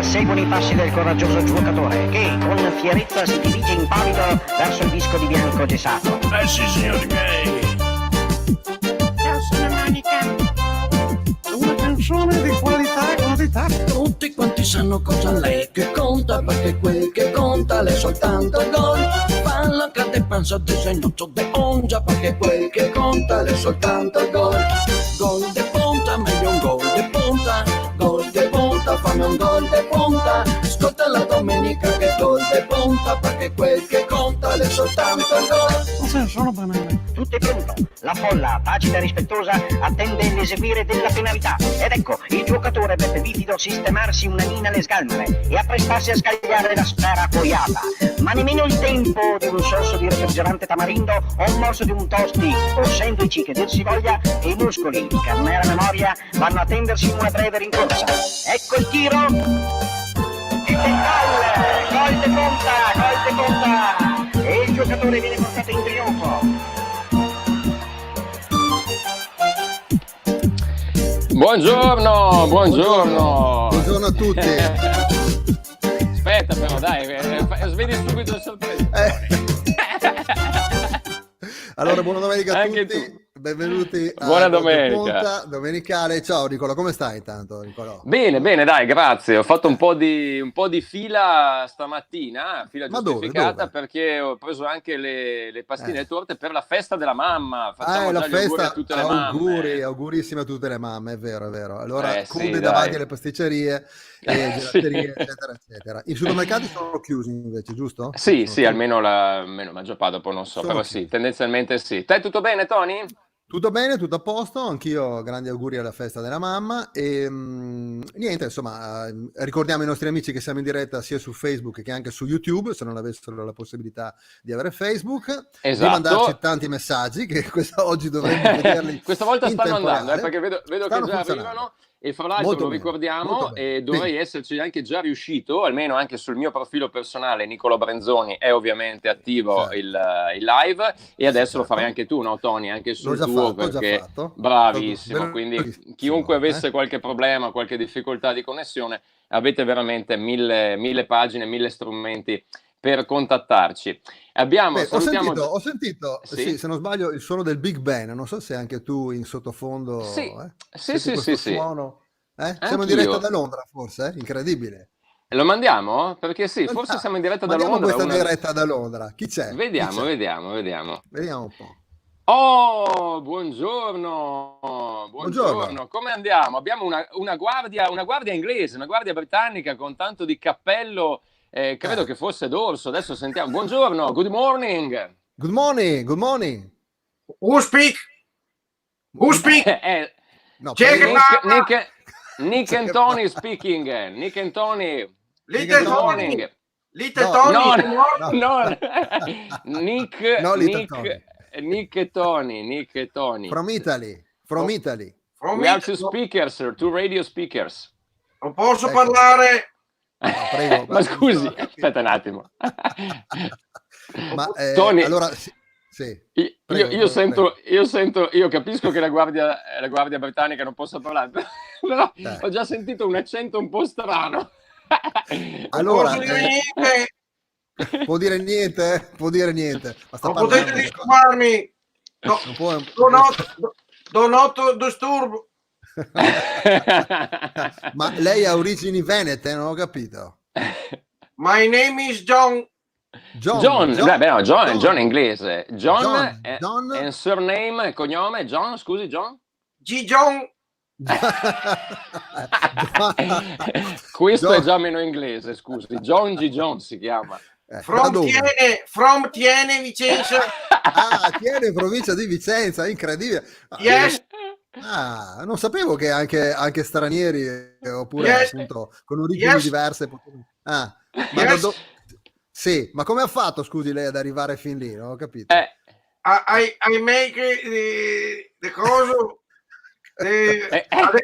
seguono i passi del coraggioso giocatore che con fierezza si dirige impavido verso il disco di bianco gessato. Sì, signori miei. Ciao, sono Monica. Una canzone di qualità. Tutti quanti sanno cosa lei che conta, perché quel che conta è soltanto il gol. Palla grande panza disegnotto de ongia, perché quel che conta è soltanto il gol. Gol de punta, meglio un gol de punta. Gol de punta, fammi un gol de punta. Ascolta la domenica che gol de punta, perché quel che conta è soltanto il gol. Non sono banale. Tutto è pronto, la folla, tacita e rispettosa, attende l'eseguire della penalità. Ed ecco, il giocatore Beppe Bifido sistemarsi una nina alle sgalmane e apprestarsi a scagliare la sfera coiata. Ma nemmeno il tempo di un sorso di refrigerante tamarindo o un morso di un tosti o sandwich che dir si voglia, e i muscoli di carnera memoria vanno a tendersi in una breve rincorsa. Ecco il tiro e del gol de punta, e il giocatore viene portato in trionfo. Buongiorno. Buongiorno a tutti. Aspetta però, dai, svedi subito il sorpreso. Allora, buona domenica a Anche tutti. tu. Benvenuti Buona a domenica. Punta domenicale. Ciao Nicola, come stai intanto, Nicolò? Bene, dai, grazie. Ho fatto un po' di fila stamattina, fila Ma dove? giustificata, perché ho preso anche le pastine torte per la festa della mamma. Facciamo La già gli auguri festa, a tutte le mamme. augurissimi a tutte le mamme, è vero. Allora, Sì, code dai. davanti alle pasticcerie e Sì. gelaterie, eccetera. I supermercati sono chiusi invece, giusto? Sì, Sono chiusi. almeno maggior parte, dopo non so, Sono però chiusi. sì, tendenzialmente sì. Te tutto bene, Tony? Tutto bene, tutto a posto, anch'io grandi auguri alla festa della mamma e niente, insomma, ricordiamo i nostri amici che siamo in diretta sia su Facebook che anche su YouTube, se non avessero la possibilità di avere Facebook, Esatto. di mandarci tanti messaggi che oggi dovremmo vederli. Questa volta in stanno temporale. andando, perché vedo Stanno che già funzionando. arrivano, e fra l'altro Molto lo bene, ricordiamo, molto bene. e dovrei esserci anche già riuscito, almeno anche sul mio profilo personale, Nicola Brenzoni è ovviamente attivo Certo. il live, e adesso lo farai Certo. anche tu, no Tony? Anche sul L'ho già tuo, fatto, perché fatto. bravissimo, Stato quindi bellissimo, chiunque avesse qualche problema, qualche difficoltà di connessione, avete veramente mille pagine, 1000 strumenti per contattarci. Beh, Salutiamo... ho sentito, sì, se non sbaglio, il suono del Big Ben, non so se anche tu in sottofondo Sì, senti questo sì. suono. Siamo in Anch'io. diretta da Londra, forse? Incredibile. Lo mandiamo? Perché sì, forse siamo in diretta da Mandiamo Londra. questa diretta da Londra. Chi c'è? Vediamo. Vediamo un po'. Oh, buongiorno. Buongiorno. Come andiamo? Abbiamo una guardia inglese, una guardia britannica con tanto di cappello, credo che fosse d'orso. Adesso sentiamo. Buongiorno, good morning. Good morning. Who speak? No, Check prego. it. Nick and Tony speaking. Nick and Tony. Little Good morning. Tony. Little No, Tony. No. Nick, No, Little Nick, Tony. Nick e Tony. From Italy. From We have Italy. two speakers, sir, two radio speakers. Non posso Ecco. parlare. Prego. Ma scusi, aspetta un attimo. Ma Tony, allora sì. Prego, io capisco che la guardia britannica non possa parlare, però ho già sentito un accento un po' strano. Allora, Non posso dire niente. può dire niente. Ma sta Non parlando potete di- disturbarmi. No, non può- do not disturb. Ma lei ha origini venete, non ho capito. My name is John. John è inglese. John, John. and surname e cognome John, scusi, John? G. John. Questo è già meno inglese, scusi. John G. John si chiama. Da From dove? Tiene, Vicenza. Tiene provincia di Vicenza, incredibile. Yes. Non sapevo che anche stranieri oppure Yes. appunto con origini Yes. diverse. Ma Yes. sì, ma come ha fatto, scusi, lei ad arrivare fin lì? Non ho capito. I make the coso.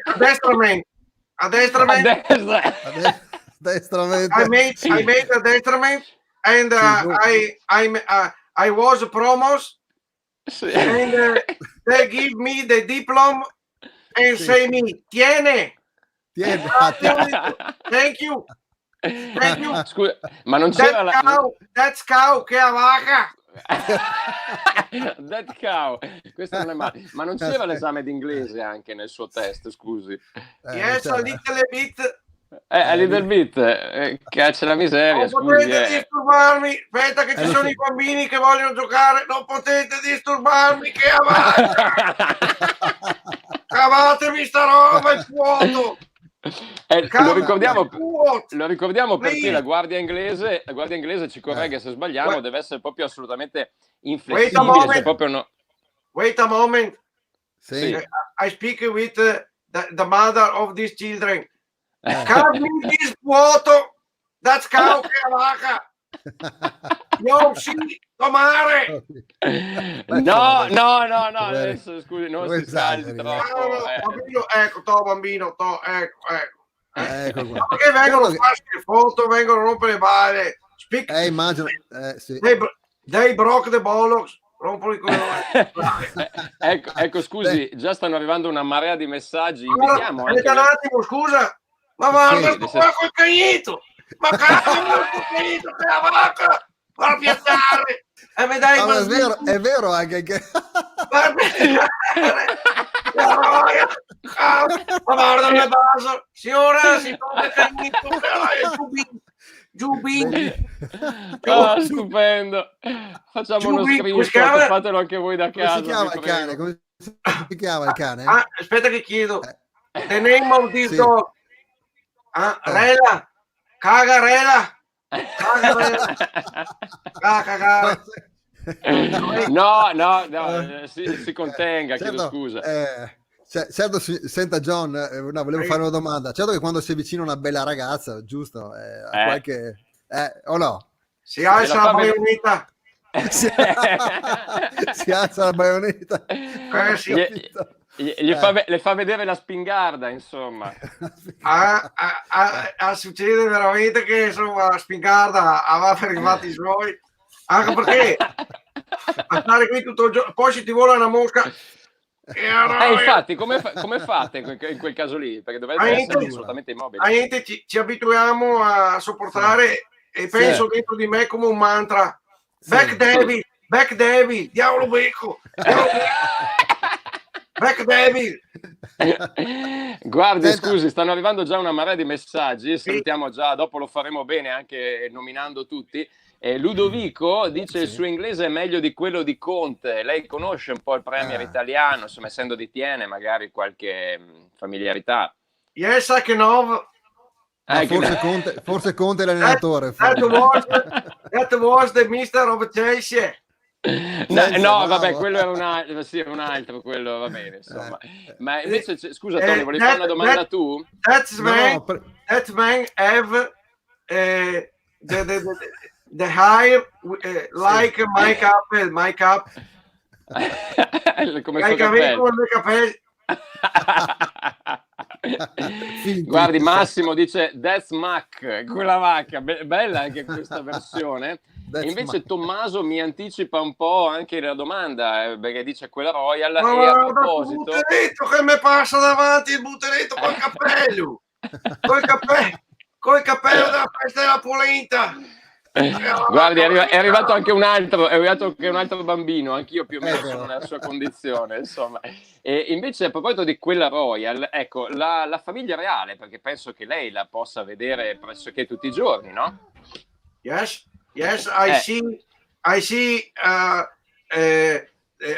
Addestramento. A destra. Destramente. I made addestramento and I was promos Sì. and they give me the diploma and Sì. say me tiene Tieni, Thank you. Scusa, ma non c'era That's cow che è vaca. That cow, questo non è male. Ma non c'era l'esame d'inglese anche nel suo test, scusi? Yes, a little bit. A little bit, caccia la miseria, Non scusi. potete disturbarmi. Aspetta che ci sono i bambini che vogliono giocare. Non potete disturbarmi che è vaca. Cavatevi sta roba in vuoto. Lo ricordiamo perché la guardia inglese ci corregga se sbagliamo, deve essere proprio assolutamente inflessibile. Se proprio no... Wait a moment. Sì. I speak with the mother of these children. Carmi this vuoto. That's cow che è vaca. Io sì, tomare. No, adesso scusi, non si scaldi troppo. Bambino, ecco, bambino, ecco. Qua. Perché vengono a farsi le foto, vengono a rompere le balle. Immagino. Sì. They broke the bollocks. Rompono i coglioni. ecco, scusi, già stanno arrivando una marea di messaggi. Invitiamo anche... un attimo, scusa. Ma guarda, col cagnito. Ma cazzo, col cagnito, che la vaca. Va a piazzare. E mi dai è vero anche che... Ma guarda il vaso. Signora, si toglie il cagnito. Giubin. Stupendo. Facciamo uno screenshot, fatelo anche voi da casa. Come si chiama il cane? Aspetta che chiedo. The name of this dog. Rela. Cagarela. No, si contenga, chiedo scusa. Certo, senta John, volevo fare una domanda. Certo che quando si avvicina una bella ragazza, giusto? Qualche... o no? Si alza la baionetta. Si alza la baionetta. Sì. Le fa vedere la spingarda, insomma. Succede veramente che insomma la spingarda aveva per i fatti suoi, anche perché a stare qui tutto il giorno, poi se ti vola una mosca. Infatti, come fate in quel caso lì? Perché dovrebbe essere assolutamente immobile. Ci abituiamo a sopportare e penso dentro di me come un mantra. Back David, diavolo becco. Back David. Guardi, scusi, stanno arrivando già una marea di messaggi. Salutiamo già, dopo lo faremo bene anche nominando tutti. Ludovico dice il suo inglese è meglio di quello di Conte. Lei conosce un po' il premier italiano, insomma, essendo di Tiene, magari qualche familiarità. Yes, I can have. Forse Conte è l'allenatore. That was the Mister of Chelsea. No, vabbè, quello era un altro, quello va bene, insomma. Ma invece, scusa Tony, volevi fare una domanda tu? That man have the hair like my cap. Come capelli. Guardi, Massimo dice That's Mac, quella vacca, bella anche questa versione. E invece Tommaso mi anticipa un po' anche la domanda, perché dice quella Royal. E a proposito, il butteretto che mi passa davanti, il butteretto col cappello, col cappello della festa della polenta. Guardi, è arrivato anche un altro bambino, anch'io più o meno sono nella sua condizione, insomma. E invece, a proposito di quella Royal, ecco, la famiglia reale, perché penso che lei la possa vedere pressoché tutti i giorni, no? Yes, I see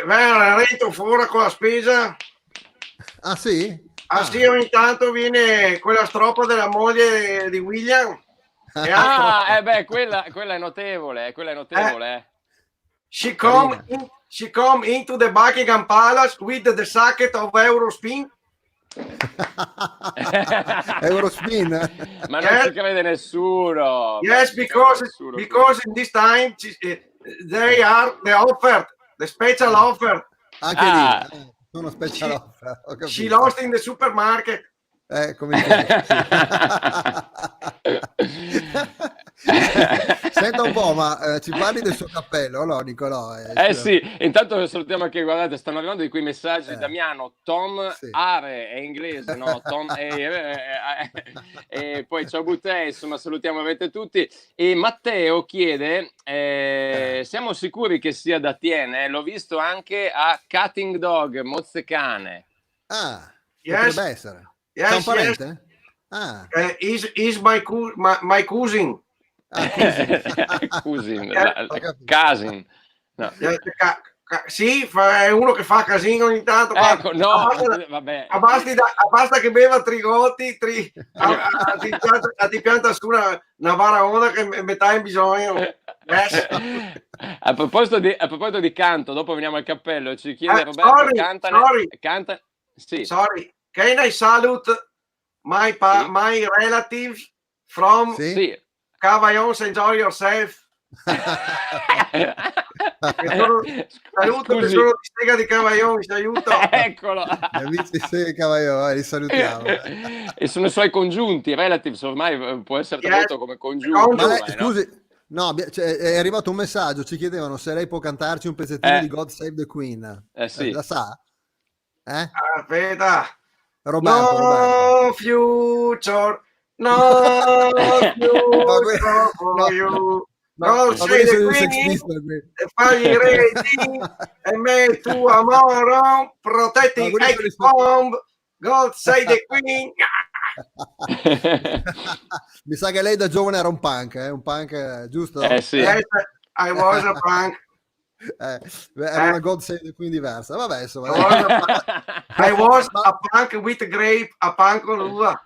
Renato fuori con la spesa. Ah sì? Sì, ogni tanto viene quella stroppa della moglie di William. Quella è notevole, She come into the Buckingham Palace with the sacket of Eurospin. Eurospin? Ma non ci crede nessuno. Yes, because in this time they are the special offer. Anche lì sono special offer. She lost in the supermarket. Come Senta un po', ma ci parli del suo cappello, no, Nicolò? Sì, intanto salutiamo anche, guardate, stanno arrivando di quei messaggi. Damiano, Tom sì. Are è inglese, no? Tom Are, e poi ciao Butè, insomma salutiamo, avete tutti. E Matteo chiede, siamo sicuri che sia da Tiene? L'ho visto anche a Cutting Dog, Mozzecane. Ah, Yes. potrebbe essere. C'è un Yes, parente? Ah, is my cousin. Cousin, ho capito. cousin. No. Sì, è uno che fa casino ogni tanto. Ecco, no, basta, vabbè. basta che beva trigotti, ti pianta su una varaona che metà in bisogno. Yes. A proposito di canto, dopo veniamo al cappello, ci chiede Roberto, canta. Sì. Sorry, can I salute my relatives from Sì? Cavaillon, enjoy yourself. Saluto che sono di Sega di Cavaillon, vi aiuto. Eccolo. Gli amici Sega Cavaillon, li salutiamo. E sono i suoi congiunti, relatives ormai può essere tradotto come congiunti. Ma lei, scusi, no, è arrivato un messaggio, ci chiedevano se lei può cantarci un pezzettino di God Save the Queen. Sì. La sa? Aspetta. Roberto. Future, no future for you. God save the Queen, e fagli reti, e me tu amoro, protetti ex bomb, God save the Queen. Mi sa che lei da giovane era un punk, giusto? Sì. Yes, I was a punk. Era una God Save the Queen diversa. Vabbè, insomma. I was a punk with grape, a punk con l'uva.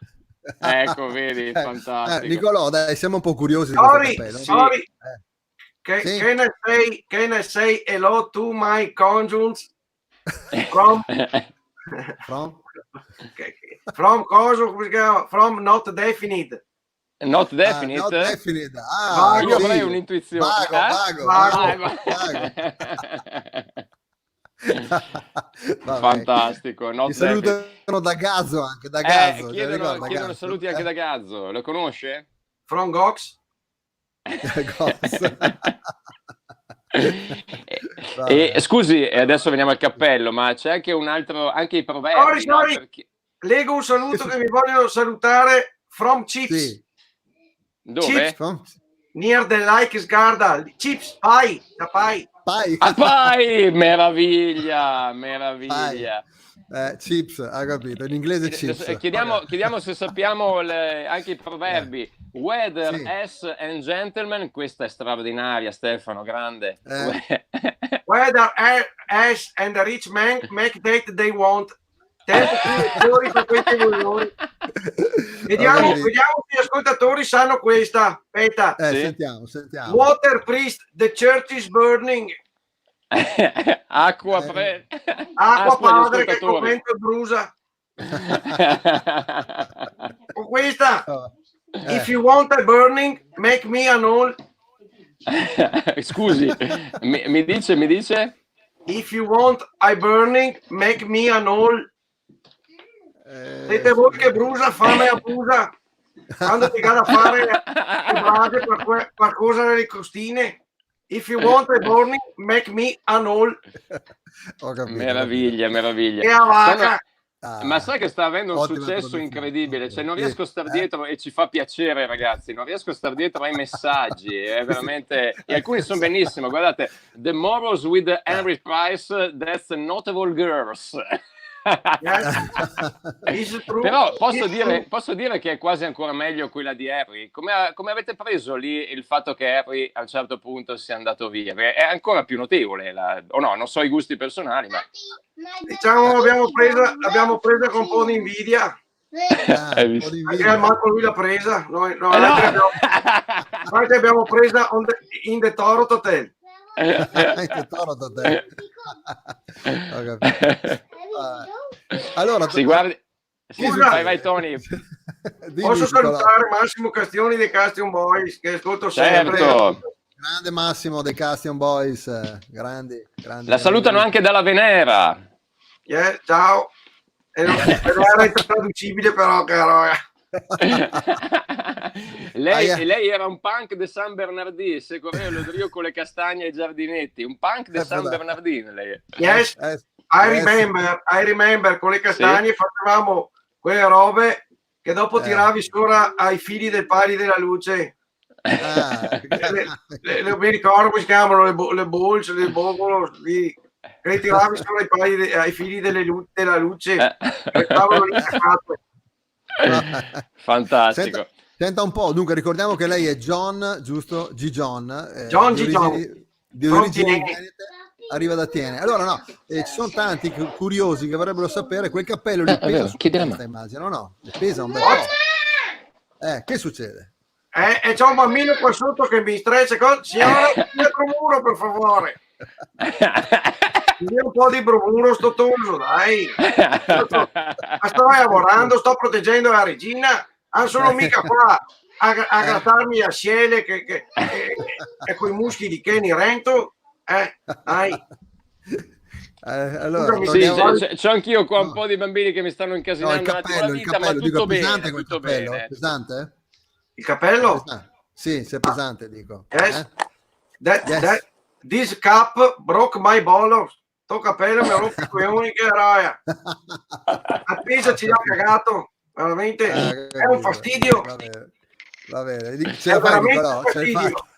Ecco, vedi, fantastico. Nicolò, dai, siamo un po' curiosi di questo cappello. Sorry. Can I say hello to my conjuncts from coso, come si chiama? From not definite. Not definite? Not definite. Io avrei un'intuizione. Vago. Fantastico. Ti salutano da Gazzo anche, da Gazzo. Chiedono saluti anche da Gazzo. Lo conosce? From Gox? E scusi, adesso veniamo al cappello, ma c'è anche un altro, anche i proverbi. Sorry. No? Perché... Leggo un saluto che mi vogliono salutare from Chips. Sì. Dove? Chips? Near the like Sgarda. Chips, pai. Pai, meraviglia. Chips, ha capito, in inglese chips. Chiediamo se sappiamo anche i proverbi. Whether as and gentlemen, questa è straordinaria, Stefano, grande. Whether as and a rich man make that they want. Tempo fuori per questi coglioni. Vediamo se gli ascoltatori sanno questa. Aspetta. Sentiamo. Water priest, the church is burning. Acqua padre che il convento brusa. Con questa. If you want a burning, make me an all. Scusi, mi dice? If you want a burning, make me an all. Siete voi che brusa, fame a brusa. Quando ti vado a fare le brade per qualcosa nelle costine. If you want a burning, make me an all. Meraviglia. E a vaca. Ma sai che sta avendo un successo incredibile, cioè non riesco a star dietro, e ci fa piacere ragazzi, non riesco a star dietro ai messaggi, è veramente, e alcuni sono benissimo, guardate, The Morals with Henry Price, that's notable girls. Però posso dire che è quasi ancora meglio quella di Harry. Come avete preso lì il fatto che Harry a un certo punto sia andato via? È ancora più notevole, o no, non so i gusti personali, ma diciamo l'abbiamo presa con un po' di invidia. Anche Marco lui l'ha presa. Noi abbiamo presa in the Torot Hotel. Allora, guardi. Vai Tony. Posso salutare Massimo Castioni dei Castion Boys che ascolto sempre. Grande Massimo dei Castion Boys, grandi. La salutano anche dalla Venera. Ciao. Non era intraducibile però, caro. lei era un punk de San Bernardino, se correva lo Rio con le castagne ai giardinetti, un punk de San Bernardino lei. Yes, I remember, con le castagne facevamo quelle robe che dopo tiravi sopra ai fili dei pali della luce. Mi ricordo come si chiamano le bolce, le bobolo, che le tiravi sopra ai pali ai fili della luce. Fantastico. Senta un po', dunque ricordiamo che lei è John, giusto? G-John. Di origini venete, arriva da Tiene. Allora no, ci sono tanti curiosi che vorrebbero sapere, quel cappello li pesa su testa, immagino, no? Le pesa un bel po'. Che succede? E c'è un bambino qua sotto che mi streccia, signora, dietro muro per favore. Un po' di bravura sto tonso, dai. Sto lavorando, sto proteggendo la regina, non sono mica qua a grattarmi a scele che con i muschi di Kenny Rento. Dai. Allora, c'ho anch'io qua un po' di bambini che mi stanno incasinando il cappello, ma tutto bene, pesante tutto cappello, bene. Pesante? Il cappello? Sì, se è pesante, dico. Yes. This cap broke my balls. Sto cappello mi ha rotto i coglioni che raia. A Pisa ci ha cagato, veramente. È un fastidio. Va bene. È veramente un fastidio.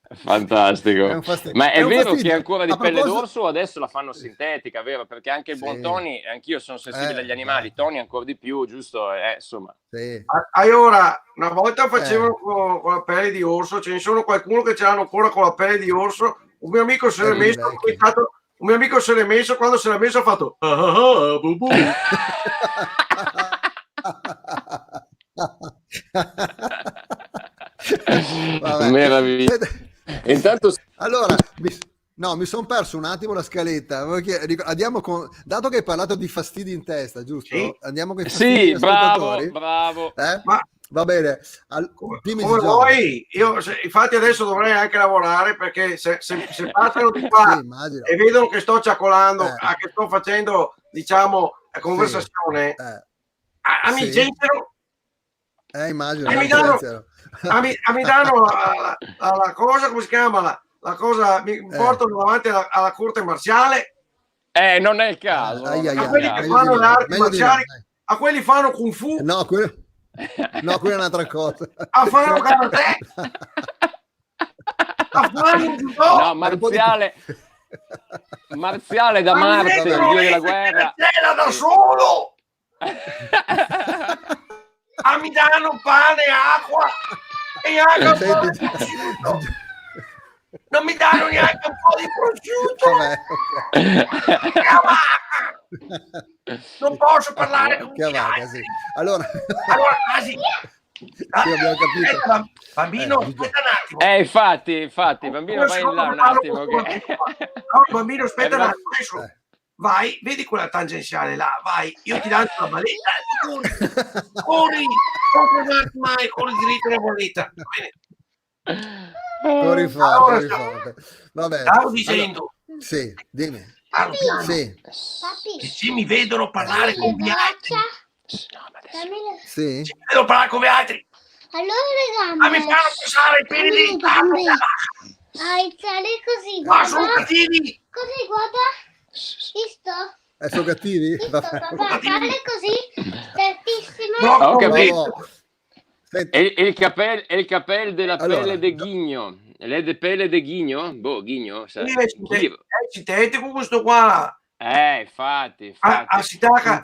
Fantastico. Ma è vero che è ancora di pelle d'orso o adesso la fanno sintetica, vero? Perché anche il buon Tony, anch'io sono sensibile agli animali, Tony ancora di più, giusto? Insomma. Allora, una volta facevano con la pelle di orso, ce ne sono qualcuno che ce l'hanno ancora con la pelle di orso. Un mio amico se l'è messo, un mio amico se l'è messo, quando se l'è messo ha fatto bubu. Meraviglia. Intanto allora mi sono perso un attimo la scaletta. Dato che hai parlato di fastidi in testa, giusto? Sì. Andiamo con i fastidi. Sì, bravo. Ma va bene. Dimmi come vuoi. Io infatti adesso dovrei anche lavorare, perché se passano di qua e vedono che sto ciacolando, che sto facendo, diciamo, conversazione, mi licenziano. Immagino. Mi danno la cosa, come si chiama? La cosa, mi portano davanti alla corte marziale. Non è il caso. A quelli che fanno le arti marziali, a quelli fanno Kung Fu. No, quella è un'altra cosa. A fanno karate. A fanno judo. No, marziale da Marte, il dio della guerra. Da solo. Mi danno pane e acqua e anche non mi danno neanche un po' di prosciutto. Non posso parlare con sì. Allora sì, abbiamo capito. Bambino, aspetta un attimo. Infatti, bambino, vai là un attimo. No, bambino, aspetta un attimo. Adesso vai, vedi quella tangenziale là, vai, io ti lancio la balletta, corri, non mai, corri diritto la bolletta. Corri forte. Vabbè. Stavo dicendo. Allora, sì, dimmi. Sì. Se mi vedono parlare con gli altri. Sì. Se mi vedono parlare con gli altri. Allora mi fanno passare i peli di alzare così. Ma sono cattivi. Così, guarda. Visto? Sono cattivi? Papà, fare così, certissimo. No, ho capito. E il capello della pelle de ghigno. Lei de pelle de ghigno? Boh, ghigno? È sintetico questo qua. Infatti. Si tacca,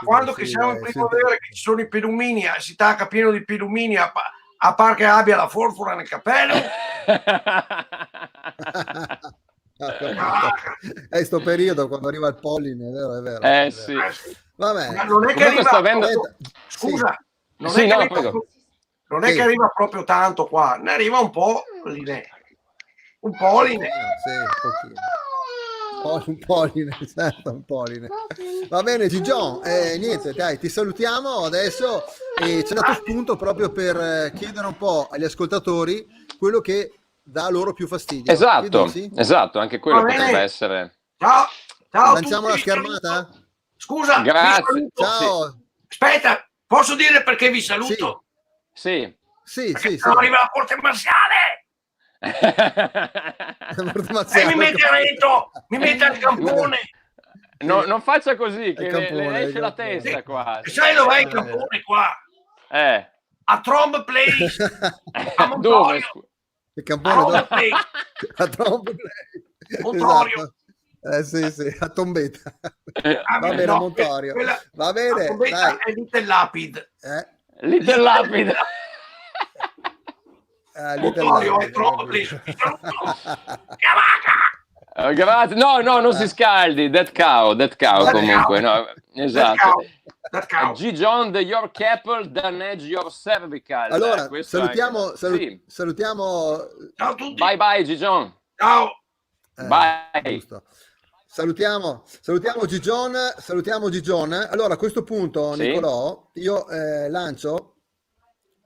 quando che siamo in primavera, che ci sono i pelumini, si tacca pieno di pelumini, a par che abbia la forfora nel capello. È sto periodo quando arriva il polline, è vero. Sì. Vabbè. Ma non è che arriva scusa, non è che arriva proprio tanto qua, ne arriva un po' un polline. Un polline, certo, un polline. Va bene, Gigion, niente, dai, ti salutiamo adesso e ci ha dato spunto proprio per chiedere un po' agli ascoltatori quello che dà loro più fastidio. Esatto, anche quello potrebbe essere. Ciao. Lanciamo la schermata? Scusa. Grazie. Ciao. Aspetta, Posso dire perché vi saluto? Sì. Sì, Perché sì, sì. arriva la corte marziale e mi mette a Reto, mi mette al campone. No, non faccia così, che campone, le esce la campone. testa qua. E sai dov'è il campone qua? A Trombe Place, a Dove? Montorio. Il campone Trombe dove? Place. A Trombe Place. Montorio. Sì, sì, a Tombetta. Ah, Va bene, no, a Montorio. quella- Va bene, a Tombetta dai. è Little Lapid. Little Lapid. Little Montorio Lapid, è Trombe Place. Vi saluto. Chiamaca! Grazie. No, non si scaldi. Dead cow comunque. No, esatto. That cow. G. John, the York Apple, damage your cervical. Allora, Questo salutiamo, sì. salutiamo. Ciao a tutti. Bye bye, G. John. Ciao. Bye. Giusto. Salutiamo Gigion. Allora, a questo punto, Sì? Nicolò, io lancio.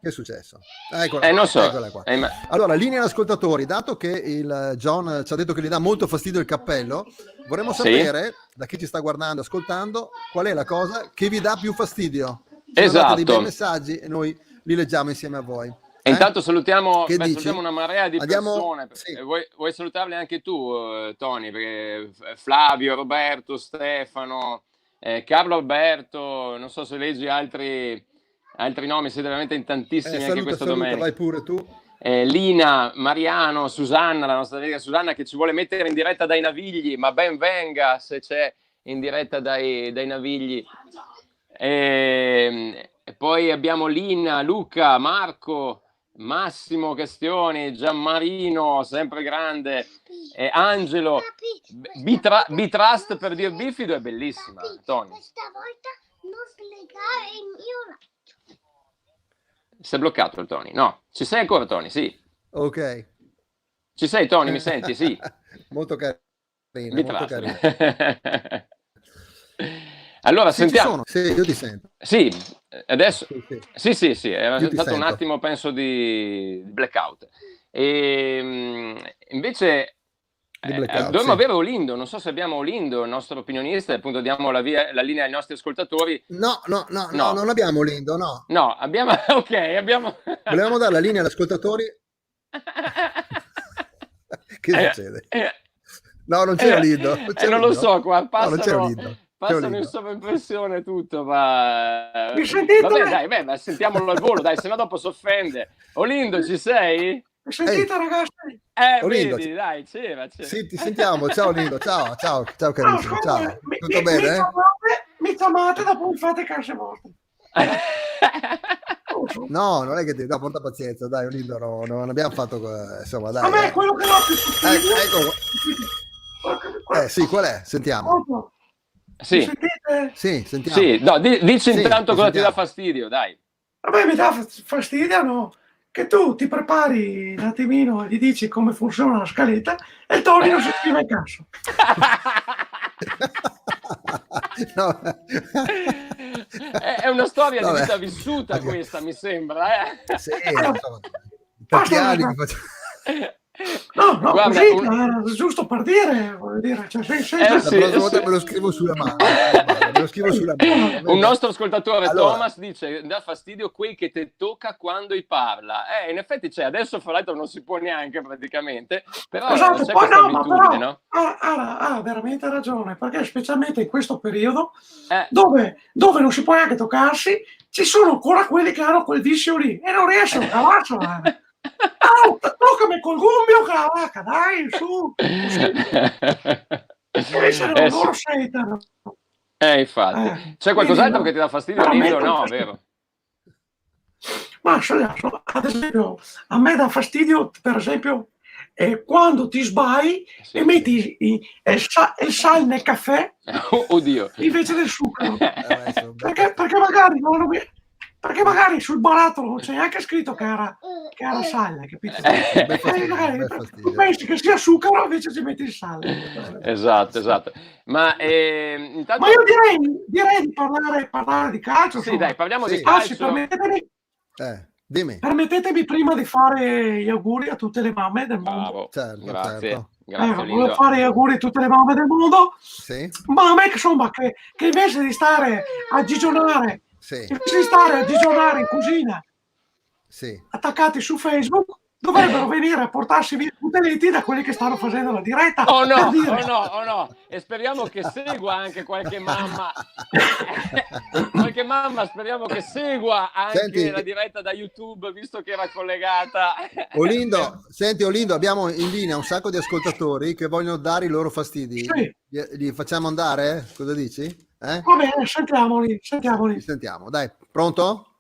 Che è successo? Eccola, Non so. eccola qua. Allora, linea agli ascoltatori, dato che il John ci ha detto che gli dà molto fastidio il cappello, vorremmo sapere, da chi ci sta guardando, ascoltando, qual è la cosa che vi dà più fastidio. Ci mandate dei bei messaggi e noi li leggiamo insieme a voi. E intanto salutiamo, Che dici? salutiamo una marea di persone. Sì. Vuoi salutarle anche tu, Tony? Perché Flavio, Roberto, Stefano, Carlo Alberto, non so se leggi altri nomi, siete veramente in tantissimi anche questa domenica. Vai pure tu. Lina, Mariano, Susanna, la nostra amica Susanna che ci vuole mettere in diretta dai Navigli, ma ben venga se c'è in diretta dai Navigli. E poi abbiamo Lina, Luca, Marco, Massimo Castioni, Gianmarino, sempre grande, Angelo. Bitrust per dir bifido è bellissima, Tony. Questa volta non slegare il mio raggio. Si è bloccato il Tony? No, ci sei ancora, Tony? Sì. Ok. Ci sei, Tony? Mi senti? Sì. Molto carino. Molto carino. Allora, Sì, sentiamo. Sì, io ti sento. Sì, adesso. Sì. Sì, era stato un attimo, penso, di blackout. E invece dovremmo avere Olindo. Non so se abbiamo Olindo, il nostro opinionista, appunto diamo la linea ai nostri ascoltatori. No, non abbiamo Olindo, no. No, abbiamo. Ok, abbiamo. Volevamo dare la linea agli ascoltatori. Che succede? No, non c'è Olindo. Non lo so, qua non c'è Olindo. Passano in sovraimpressione tutto, ma Mi sentite? vabbè, dai, ma sentiamolo al volo, dai, sennò dopo si offende. Olindo, ci sei? Mi sentite, ragazzi? Olindo, vedi, dai, c'era. Sì, ti sentiamo. Ciao Olindo, ciao carissimo, ciao. Tutto bene? Mi chiamate, dopo mi fate case vostre. No, non è che porta pazienza, dai Olindo, no, non abbiamo fatto, insomma, dai. A me quello che l'ho più fastidio. Ecco. Sì, qual è? Sentiamo. Sì. Sì, sentiamo. Sì, no, dici intanto cosa sentiamo. ti dà fastidio, dai. A me mi dà fastidio, no? Che tu ti prepari un attimino e gli dici come funziona la scaletta e il Tony non si scrive in cazzo. No. È una storia di vita vissuta questa, mi sembra. Sì, tanti anni che faccio. No, Guarda, così, giusto per dire, voglio dire, cioè, La prossima volta me lo scrivo sulla mano. Un nostro ascoltatore, Thomas, dice: dà fastidio quei che te tocca quando parla. In effetti c'è, adesso fra l'altro non si può neanche praticamente, però esatto, c'è questa abitudine, no? Ha veramente ragione, perché specialmente in questo periodo dove non si può neanche toccarsi, ci sono ancora quelli che hanno quel vizio lì e non riescono a cavarsela. Toccami col gumbio, cavacca, dai, su. Loro seitano. Infatti. C'è qualcos'altro che ti dà fastidio, Lindo? No, vero? Ma ad esempio, a me dà fastidio, per esempio, quando ti sbagli e metti il sale nel caffè invece del zucchero. Perché magari sul barattolo non c'è neanche scritto che era sale, capito? Tu pensi che sia zucchero, invece ci metti il sale. Esatto. Ma intanto... Ma io direi di parlare di calcio. Sì, dai, parliamo di calcio. Dimmi. Permettetemi prima di fare gli auguri a tutte le mamme del mondo. Certo. Grazie, volevo fare gli auguri a tutte le mamme del mondo. Sì. Mamme, insomma, che invece di stare a gigionare Sì, invece di stare a digiunare in cucina sì. attaccati su Facebook, dovrebbero venire a portarsi via tutte le liti da quelli che stanno facendo la diretta. Oh per no, dire, oh no, oh no, e speriamo che segua anche qualche mamma. Qualche mamma speriamo che segua anche Senti, la diretta da YouTube, visto che era collegata. Senti Olindo, abbiamo in linea un sacco di ascoltatori che vogliono dare i loro fastidi. Sì. Li facciamo andare? Cosa dici? Va bene, sentiamoli. Li sentiamo. Dai, pronto?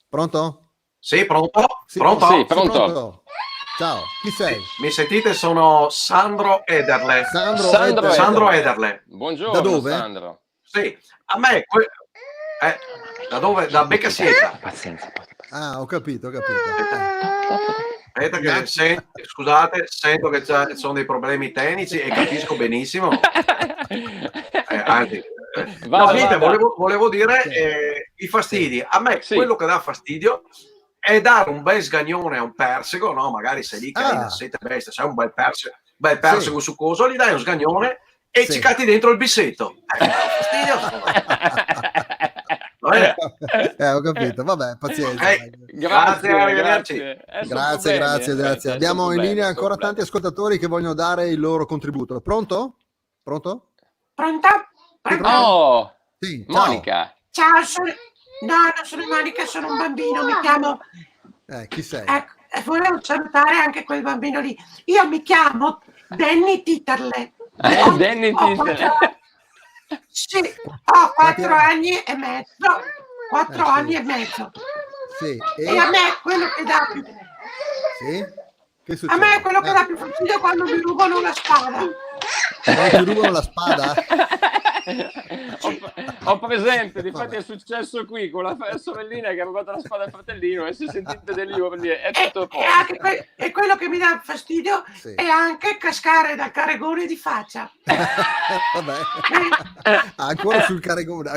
Pronto? Sì, pronto? Sì, Pronto? Sì, Sì, pronto. Ciao, chi sei? Mi sentite? Sono Sandro Ederle. Sandro Ederle. Buongiorno, Da dove? Sandro. Sì, a me... da dove? Da Beccasieta. Ah, ho capito. Aspetta che scusate, sento che ci sono dei problemi tecnici e capisco benissimo. Anzi, niente, volevo dire i fastidi. A me quello che dà fastidio è dare un bel sgagnone a un persico, no? Magari sei lì che hai una sete bestia, c'è un bel persico succoso, gli dai uno sgagnone e ci catti dentro il bissetto. Fastidio. Ho capito, vabbè, pazienza. Grazie, arrivederci. Grazie. Abbiamo in linea ancora tanti ascoltatori che vogliono dare il loro contributo. Pronto? Pronto? Oh, Sì, ciao. Monica. Ciao, non sono Monica, sono un bambino, mi chiamo... Chi sei? volevo salutare anche quel bambino lì. Io mi chiamo Danny Titterle. Danny Titterle. Sì, ho 4 anni e mezzo. 4 anni e mezzo. Sì. E a me quello che dà più... Sì? Che succede? A me quello che dà più fastidio è quando mi rubano la spada. Ti rubano la spada? Ho presente, difatti è successo qui con la sorellina che ha rubato la spada al fratellino e se sentite degli urli è tutto poco. E quello che mi dà fastidio è anche cascare dal caregone di faccia. Vabbè. Ancora sul caregone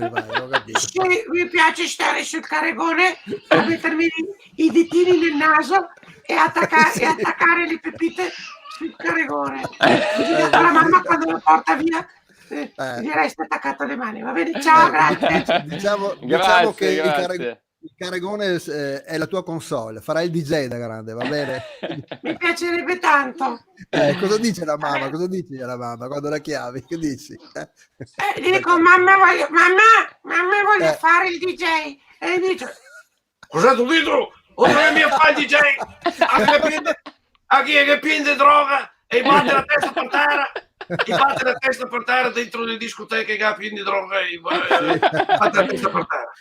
vai, ho capito. Sì, mi piace stare sul caregone, mettermi i ditini nel naso e attaccare le pepite sul caregone. La mamma quando lo porta via gli resta attaccato alle mani. Va bene, ciao, grazie. Diciamo che il caregone è la tua console, farai il DJ da grande, va bene? Mi piacerebbe tanto. Cosa dice la mamma? Cosa dici alla mamma quando la chiami? Che dici? Gli dico, mamma voglio fare il DJ. E mi dice, cos'è tu dietro? Oltre mio fa il DJ a chi è che prende droga e batte la testa per terra. Chi batte la testa per terra dentro le discoteche che prende droga e batte la testa per terra.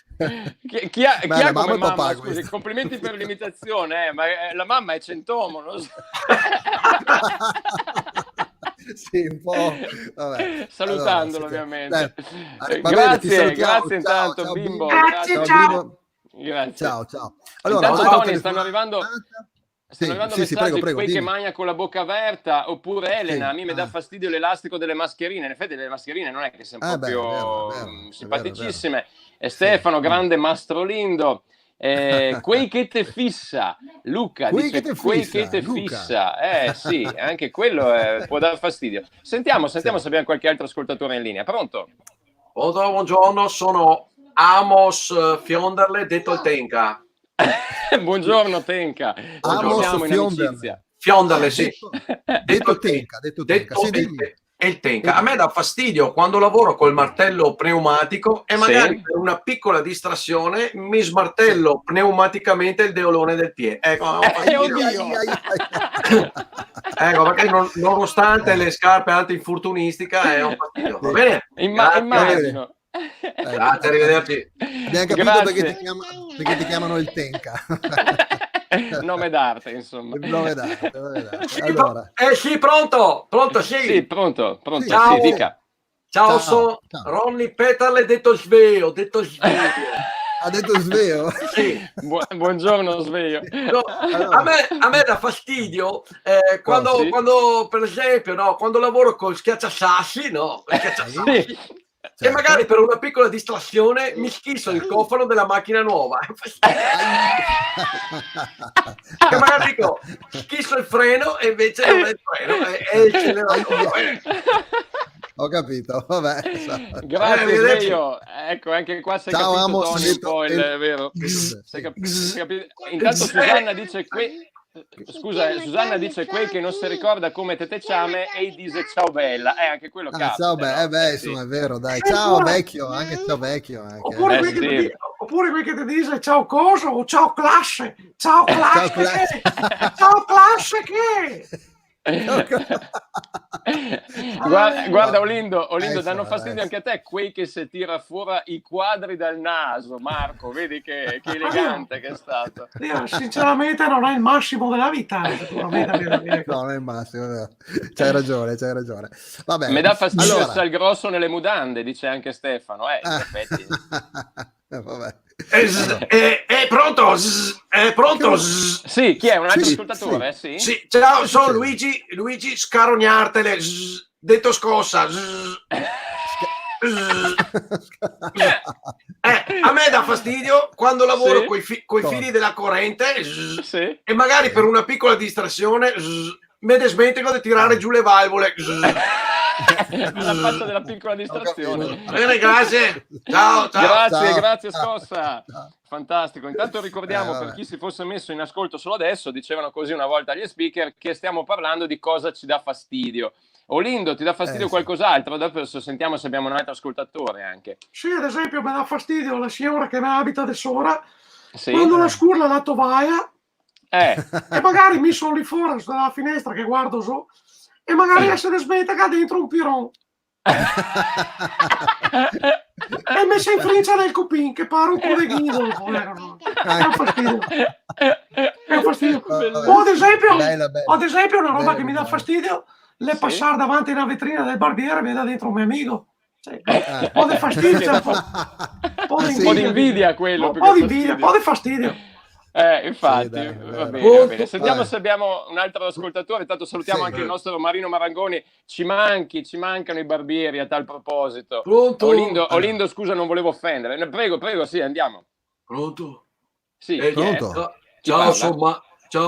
Chi ha come mamma, scusi, complimenti per l'imitazione, ma la mamma è Centomo, non so. Sì, un po'. Vabbè. Salutandolo, ovviamente. Grazie intanto, ciao, bimbo. Ciao. Grazie. Ciao. Allora, intanto, Tony, stanno arrivando messaggi, prego, quei dimmi. che magna con la bocca aperta, oppure Elena, a me mi dà fastidio l'elastico delle mascherine. In effetti le mascherine non è che siano proprio simpaticissime. E Stefano, grande Mastrolindo. Quei che te fissa, Luca dice quei che te fissa. Sì, anche quello può dar fastidio. Sentiamo se abbiamo qualche altro ascoltatore in linea. Pronto? Buongiorno, sono Amos Fionderle, detto il Tenka. Buongiorno Tenka. Fionderle, sì. Detto Tenka. È il Tenka. A me dà fastidio quando lavoro col martello pneumatico e magari per una piccola distrazione mi smartello pneumaticamente il deolone del piede. Ecco, perché nonostante le scarpe antinfortunistica è un fastidio. Va bene? Immagino. Grazie, arrivederci. Abbiamo capito perché ti chiamano il Tenka. Nome d'arte, insomma. Nome d'arte. Allora. Sì, pronto, sì. Sì, pronto. Ciao. Sì, dica. Ciao, sono Ronny Peterle, detto Sveo. Ha detto Sveo? Sì. Buongiorno, Sveo. No, a me dà fastidio quando per esempio, quando lavoro con schiacciasassi, e magari per una piccola distrazione mi schisso il cofano della macchina nuova. Che magari dico, schisso il freno e invece non è il freno, è il acceleratore. Ho capito, vabbè. Grazie arrivederci. Sveio. Ecco, anche qua sei Ciao, capito, amo, Tony, un po' il vero. Sei capito? Intanto Susanna dice scusa, Susanna dice quel che non si ricorda come Tete Ciame e dice ciao bella. Anche quello capita. Ciao, insomma, è vero, dai. Ciao vecchio, anche ciao vecchio. Anche. Oppure quel che ti dice ciao coso o ciao classe. Ciao classe che? Ciao classe che? Guarda Olindo, danno insomma, fastidio anche a te quei che si tira fuori i quadri dal naso, Marco, vedi che elegante che è stato. Io, sinceramente non è il massimo della vita, sicuramente. No, non è il massimo, è vero. C'hai ragione. Vabbè. Mi dà fastidio Allora. c'è il grosso nelle mudande, dice anche Stefano, in effetti. Vabbè. È pronto? È pronto? Sì, chi è? Un altro ascoltatore? Sì. Sì, ciao, sono Luigi Scarognartele, detto scossa. A me dà fastidio quando lavoro Sì. coi fili della corrente Sì. e magari per una piccola distrazione me ne smentico di tirare giù le valvole. La faccia della piccola distrazione. Bene, grazie. Ciao. Grazie Scossa. Fantastico. Intanto ricordiamo vabbè. per chi si fosse messo in ascolto solo adesso, dicevano così una volta gli speaker, che stiamo parlando di cosa ci dà fastidio. Olindo, ti dà fastidio qualcos'altro? Dopo sentiamo se abbiamo un altro ascoltatore anche. Sì, ad esempio mi dà fastidio la signora che mi abita da sola, Sì. quando la scurla la tovaia Eh. e magari mi sono lì fuori dalla finestra che guardo su e magari se ne smetega dentro un piron e mi si infringe nel copin che pare un codeghino. È un fastidio. O ad esempio, Bella. una roba Bella, che mi dà bella. fastidio, le passare davanti a una vetrina del barbiere e mi dà dentro un mio amico. Un po' di fastidio, un po' di invidia quello. Un po' di invidia, un po' di fastidio. Infatti, Sì, dai, va vero. bene. Sentiamo se abbiamo un altro ascoltatore. Intanto salutiamo anche il nostro Marino Marangoni. Ci mancano i barbieri a tal proposito. Pronto? Olindo, scusa, non volevo offendere. Prego, sì, andiamo. Pronto? Sì, Pronto? Ciao,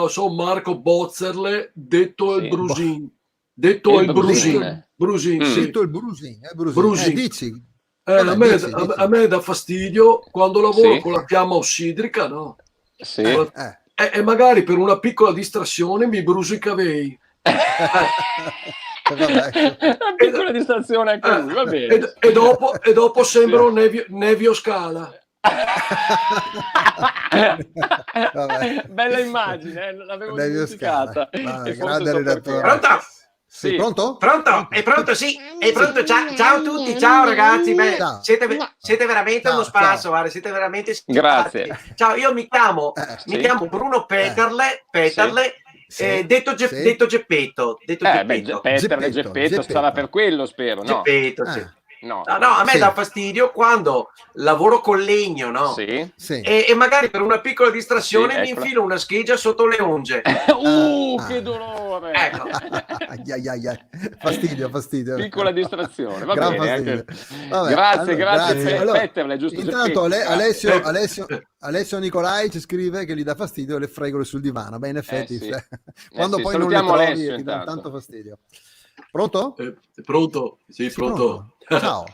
sono Marco Bozzerle, detto Sì. il Brusin. Detto il Brusin. Brusin, sì. Detto il Brusin. Brusin. Dici. A me dà fastidio quando lavoro Sì. con la fiamma ossidrica, no? Sì. E magari per una piccola distrazione mi bruso i capelli. Vabbè. Una piccola distrazione anche lui, va bene. E dopo sembro Nevio Scala. Vabbè. Bella immagine, l'avevo dimenticata. E forse Grande so redattore. perché. Pronto? Sì. Pronto? Pronto? È pronto? Sì, è pronto. Ciao a tutti, ciao ragazzi. Beh, Ciao. siete veramente uno Ciao. spasso, guarda, siete veramente Grazie. simpatici. Ciao, io mi chiamo Bruno Peterle, Sì. detto Geppetto. Geppetto Geppetto. sarà per quello, spero, no? Geppetto, sì. No. No, a me Sì. dà fastidio quando lavoro con legno, no? Sì. Sì. E magari per una piccola distrazione Sì, mi eccola. infilo una scheggia sotto le unge. Che dolore! Ecco. Fastidio. Piccola distrazione, va Gran bene. fastidio. Anche... Vabbè, Grazie. Allora, Petterle, giusto? intanto Geppetto. Alessio Nicolai ci scrive che gli dà fastidio le fregole sul divano. Beh, in effetti, sì. quando sì, poi non le salutiamo trovi Alessio, ti dà intanto. tanto fastidio. Pronto? Pronto? Sì, Sì, pronto. Ciao.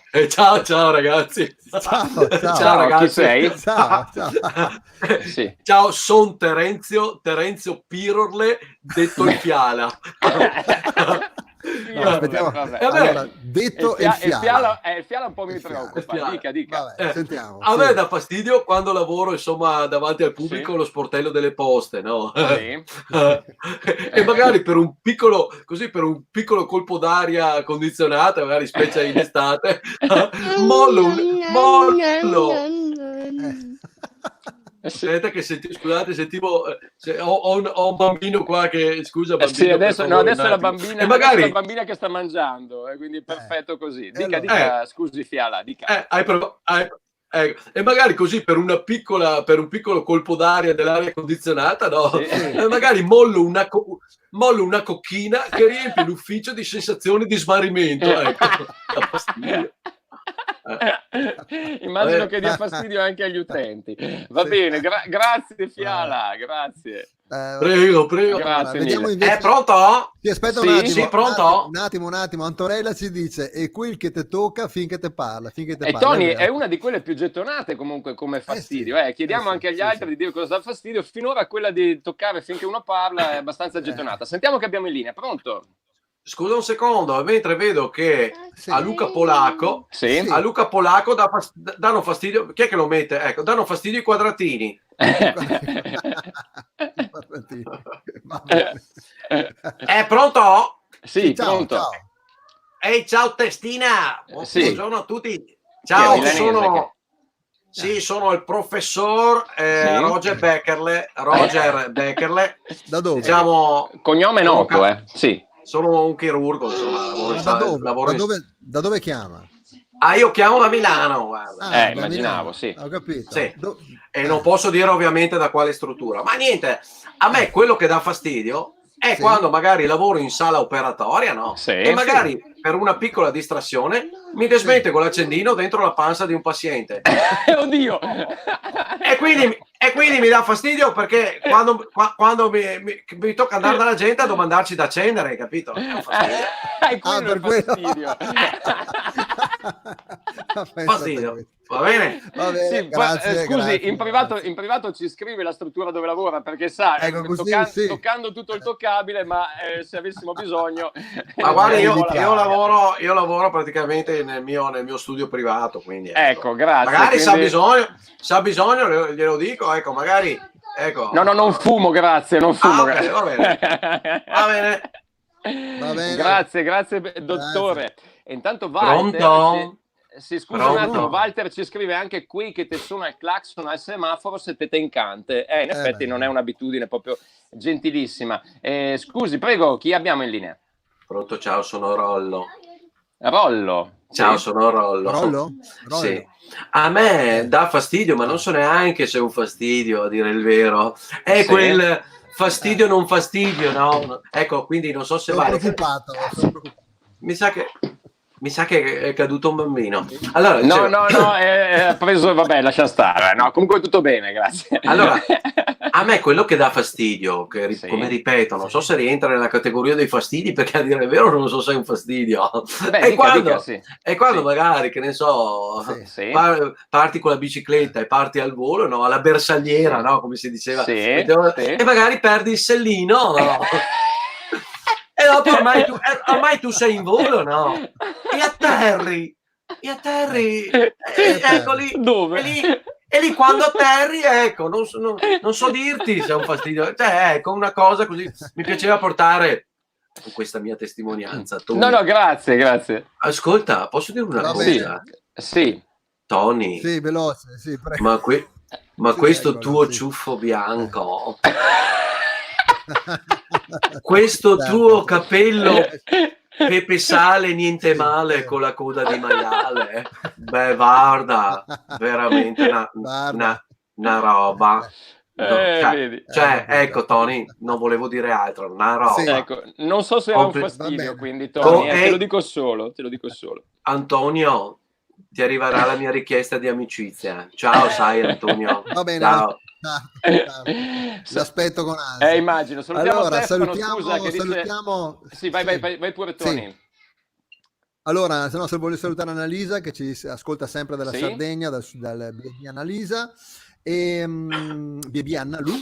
Ciao ragazzi. Ciao. Ragazzi. Chi sei? Ciao. Sì. Ciao, son Terenzio Pirorle, detto il Fiala. No, aspettiamo. Vabbè. Allora, detto il Fiala. Il Fiala un po' mi preoccupa. Fiala. Dica. Vabbè, sentiamo. A sì. me dà fastidio quando lavoro, insomma, davanti al pubblico Sì. allo sportello delle poste, no? Sì. E magari per un piccolo colpo d'aria condizionata, magari specie in estate, mollo. Aspetta che sentivo, ho un bambino qua che, scusa bambino. Sì, adesso per favore, è un la attimo. bambina, E magari la bambina che sta mangiando, quindi perfetto così. Dica, scusi Fiala, dica. E magari così per un piccolo colpo d'aria dell'aria condizionata, no? Sì. Magari mollo una cocchina che riempie l'ufficio di sensazioni di smarrimento. Ecco. Dà fastidio. Immagino che dia fastidio anche agli utenti. Va bene, grazie Fiala, grazie. Prego. Grazie vediamo mille. invece. È pronto? Sì, aspetta Sì, un attimo. sì, pronto? Un attimo. Antonella ci dice: è quel che te tocca finché te parla. Finché te E parla. Tony È è vero. una di quelle più gettonate comunque come fastidio. Chiediamo sì, anche agli sì, altri sì. di dire cosa dà fastidio. Finora quella di toccare finché uno parla è abbastanza gettonata. Sentiamo che abbiamo in linea. Pronto? Scusa un secondo, mentre vedo che Sì. a Luca Polacco, Sì? Sì. a Luca Polacco danno fastidio. Chi è che lo mette? Ecco, danno fastidio i quadratini. Va bene. È pronto? Sì, ciao, pronto. ciao. Ehi, ciao testina! Sì. Buongiorno a tutti. Chi è, Ciao, milanese, sono... che- Sì, sono il professor Sì. Roger Beckerle. Da dove? Diciamo, Cognome sono noto, Sì. sono un chirurgo, insomma, lavoro Da dove chiama? Ah, io chiamo da Milano, guarda. Da Immaginavo, Milano. sì. Ho capito. Sì. E non posso dire ovviamente da quale struttura. Ma niente, a me quello che dà fastidio è Sì. quando magari lavoro in sala operatoria, no? Sì. E magari per una piccola distrazione mi desmette con l'accendino dentro la panza di un paziente. Oddio! E quindi mi dà fastidio perché quando mi tocca andare dalla gente devo mandarci da accendere, capito? È un fastidio. È quello per il quello. fastidio. Fastidio. Va bene? Va bene, Sì, grazie, scusi, grazie, in privato ci scrive la struttura dove lavora perché sa, Ecco, così, sì. toccando tutto il toccabile, ma se avessimo bisogno... Ma guarda, io Italia. lavoro praticamente nel mio studio privato, quindi Ecco, grazie. magari quindi- sa bisogno, glielo dico, ecco, magari, ecco. No, non fumo, grazie, non fumo. Ah, ok, va bene. Va bene. Va bene. Grazie, dottore. E intanto Walter... Pronto? Sì, scusa un Pronto? attimo, Walter ci scrive anche qui che te suona il clacson al semaforo se te incante. In effetti beh. non è un'abitudine proprio gentilissima. Scusi, prego, chi abbiamo in linea? Pronto, ciao, sono Rollo. Rollo. Ciao, Sì. sono Rollo. Rollo? Sì. A me dà fastidio, ma non so neanche se è un fastidio, a dire il vero. È Sì. quel fastidio non fastidio, no? Ecco, quindi non so se Sono vale. preoccupato. Mi sa che è caduto un bambino. Allora, No, dicevo- ha preso, vabbè, lascia stare. No, comunque tutto bene, grazie. Allora, a me quello che dà fastidio, che Sì. come ripeto, non so se rientra nella categoria dei fastidi, perché a dire il vero non so se è un fastidio. Beh, è quando, dica, sì. è quando Sì. magari, che ne so, Sì. parti con la bicicletta e parti al volo, no? Alla bersagliera, no? Come si diceva. Sì. E magari perdi il sellino, no? E dopo ormai tu sei in volo, no? E atterri. Ecco lì. Dove? E lì quando atterri, ecco, non so dirti se è un fastidio. Cioè, ecco, una cosa così. Mi piaceva portare questa mia testimonianza. Tony. No, grazie. Ascolta, posso dire una Va cosa? Sì. Tony, Sì, veloce, sì, prego. ma Sì, questo eccolo, tuo sì. ciuffo bianco, questo Certo. tuo capello pepe sale, niente male, con la coda di maiale, beh, guarda, veramente una roba. Vedi. Ecco, Tony, non volevo dire altro, una roba. Sì. Ecco, non so se era un Va fastidio, bene. quindi Tony, te lo dico solo. Antonio, ti arriverà la mia richiesta di amicizia. Ciao, sai, Antonio. Va bene. Ciao. L'aspetto con ansia. Immagino. Salutiamo Allora, Stefano, scusa, che dice... salutiamo. Sì, vai pure, Tony. Sì. Allora, se no, se voglio salutare Annalisa che ci ascolta sempre dalla Sì. Sardegna, dal B&B Annalisa e B&B Annalu.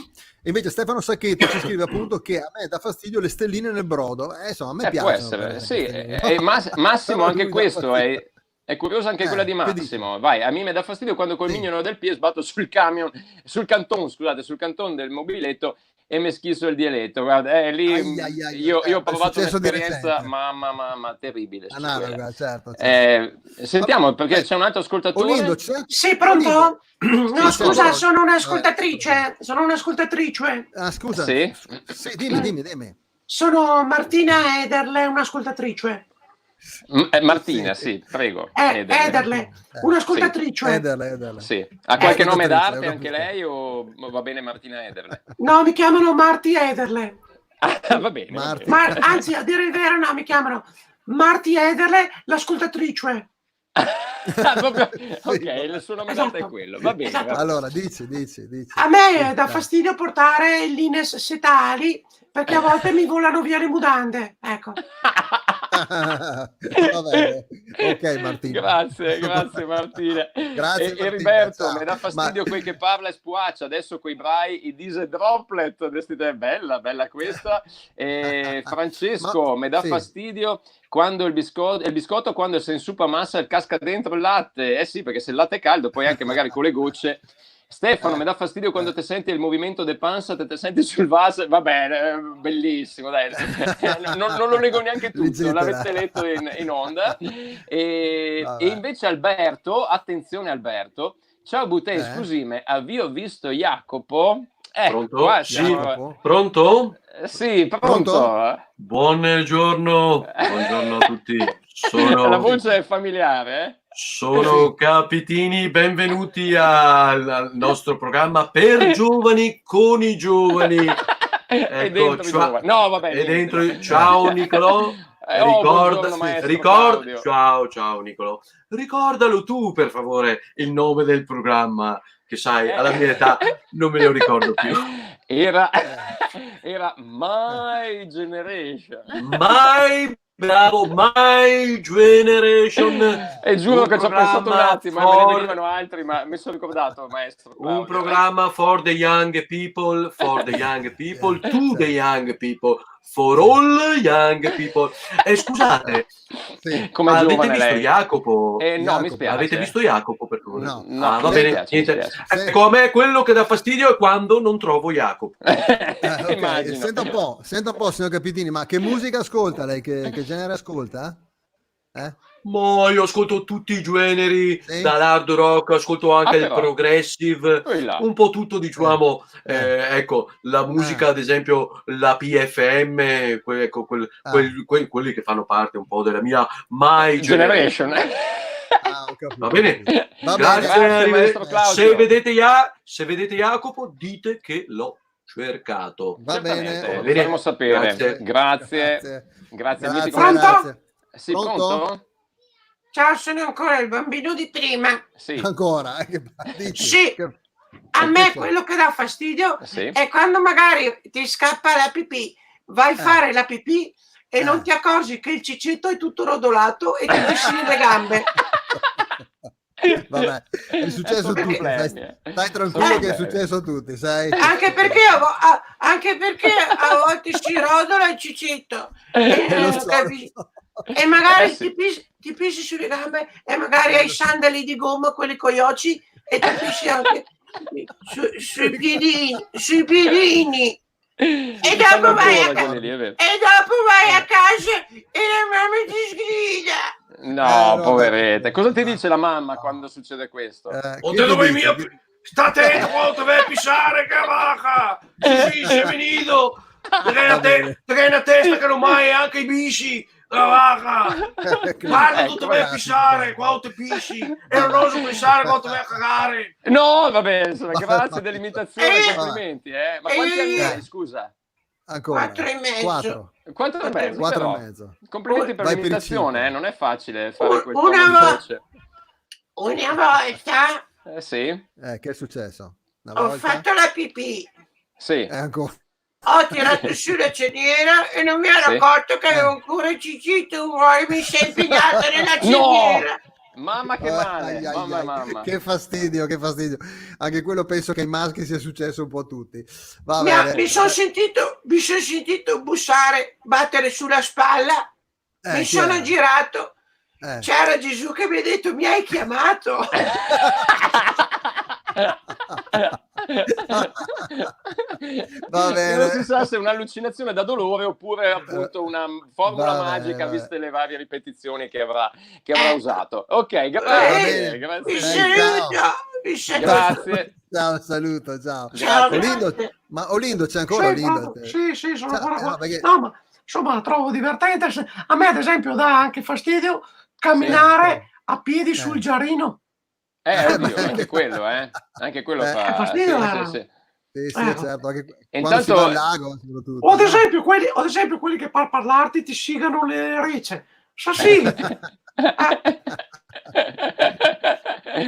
E invece Stefano Sacchetto ci scrive appunto che a me dà fastidio le stelline nel brodo. Insomma, a me Può piacciono. essere, le sì. stelline. E Massimo Però anche lui dà questo fastidio. è curiosa anche quella di che dici? Massimo. Vai, a me mi dà fastidio quando col Sì. mignolo del piede sbatto sul canton del mobiletto e mi schisso il dieletto. Guarda, lì io ho provato successo di un'esperienza, recente. mamma, terribile. su quella. Analoga, certo. Sentiamo, perché c'è un altro ascoltatore. Olindo, c'è? Sì, pronto? No, Sì, scusa, certo. sono un'ascoltatrice. Sono un'ascoltatrice. Ah, scusa. Sì? Sì, dimmi. Sono Martina Ederle, un'ascoltatrice. Martina, sì, prego. Ederle, un'ascoltatrice. Ederle. Sì. Ha qualche nome d'arte ascoltatrice, anche lei o va bene Martina Ederle? No, mi chiamano Marti Ederle. Va bene. Marti. Anzi, a dire il vero, no, mi chiamano Marti Ederle, l'ascoltatrice. Proprio- Sì. ok, il suo nominato è Esatto. quello, va bene. Esatto. va bene. Allora, dici. A me dà fastidio portare l'Ines setali perché a volte mi volano via le mutande. Ecco. Va bene. Ok, Martino. Grazie Martina. Grazie, E Martina, Heriberto, ciao. mi dà fastidio Ma- quel che parla e spuaccia, adesso quei brai, i diesel droplet, è bella questa. E Francesco, mi dà sì. fastidio quando il biscotto quando sei in super massa casca dentro il latte, sì, perché se il latte è caldo poi anche magari con le gocce. Stefano, mi dà fastidio quando ti senti il movimento de panza, te senti sul vaso, va bene, bellissimo, dai. non lo leggo neanche tutto, Leggete, l'avete dai. letto in onda. E Vabbè. invece Alberto, attenzione Alberto, ciao Butei, Eh? scusi, ma avvio visto Jacopo? Pronto? Qua Sì. siamo- Jacopo? Pronto? sì, pronto? Pronto? Buongiorno a tutti. La Sono, voce è familiare, eh? sono Capitini, benvenuti al nostro programma per giovani con i giovani. E Ecco, dentro i giovani. No, vabbè, e niente, dentro, no. ciao Nicolò. Buongiorno, maestro Claudio. Ciao Nicolò. Ricordalo tu, per favore, il nome del programma, che sai, alla mia età non me lo ricordo più. Era My Generation. Bravo, My Generation. E giuro Un che ci ho pensato un programma attimo, me ne venivano altri, ma mi sono ricordato, maestro Claudio. Un programma for the young people, to the young people, for all young people. Scusate, Sì. Come avete giovane visto lei. Jacopo? No, mi Jacopo. spiace. Avete visto Jacopo, per favore? No. No, va mi bene, spiace, niente. mi spiace. Ecco, a me quello che dà fastidio è quando non trovo Jacopo. Ok. Immagino. Senta un po', signor Capitini, ma che musica ascolta lei? Che genere ascolta? Ma io ascolto tutti i generi, Sì? dall'hard rock, ascolto anche il però. progressive, Poi là. un po' tutto, diciamo, Eh. ecco, la musica, ad esempio, la PFM, quelli che fanno parte un po' della mia My Generation. Ho capito. Va bene? Va Grazie, bene. Grazie, maestro Claudio. Se vedete Jacopo, dite che l'ho cercato. Va bene. Certamente, Va lo bene. faremo sapere. Grazie. Amici. Pronto? Grazie. Sì, pronto? Ciao, sono ancora il bambino di prima. Sì. Ancora? Dici? Sì. A me quello che dà fastidio Sì. è quando magari ti scappa la pipì, vai a fare la pipì e non ti accorgi che il cicetto è tutto rodolato e ti pisci le gambe. Vabbè, è successo a tutti. Stai tranquillo che è successo a tutti, sai? Anche perché a volte si rodola il cicetto Lo so. e magari Sì. ti pisci sulle gambe e magari hai i sandali di gomma, quelli con gli occhi, e ti pisci anche sui piedini. E dopo vai a casa e la mamma ti sgrida. No, no, poveretta. Cosa ti dice la mamma quando succede questo? O te dove mia... Sta attento quando ti vai a pisare, cavaca! Sì, sei venuto! Te hai una testa che non mai anche i bisci! Cavaca! Guarda, tu ti vai a pisare quando ti pisci e non oso pensare quando ti vai a cagare! No, vabbè, insomma, grazie dell'imitazione, complimenti. Ma quanti anni hai, scusa? Ancora. 4 e mezzo. 4. 4 e mezzo, 4 però. e mezzo. Complimenti per Vai per il l'imitazione, cinque. non è facile fare quel Una tono di volta- voce. Una volta Sì, Che è successo? Una ho volta? fatto la pipì, sì. Ancora. ho tirato su la ceniera e non mi ero Sì. accorto che avevo ancora il cicito, vuoi mi sei impegnata nella ceniera. Mamma che male, mamma. Che fastidio. Anche quello penso che ai maschi sia successo un po' a tutti. Va Mi bene. sono sentito bussare, battere sulla spalla, mi chi era? sono girato, C'era Gesù che mi ha detto mi hai chiamato. Va bene. Non si sa se è un'allucinazione da dolore oppure appunto una formula Va bene, magica, vabbè. viste le varie ripetizioni che avrà usato. Ok, bene. grazie. Mi Grazie. saluto. Grazie. Ciao, saluto, ciao. Ciao. Olindo, c'è ancora Olindo? Sì, sono Ciao, ancora qua. perché- No, ma insomma, trovo divertente. A me, ad esempio, dà anche fastidio camminare a piedi sul giardino. Oddio, anche quello, Anche quello fa fastidio, sì. Sì, certo. Anche E quando si intanto- va al lago, soprattutto. O ad esempio quelli che per parlarti ti sigano le ricce. Sì.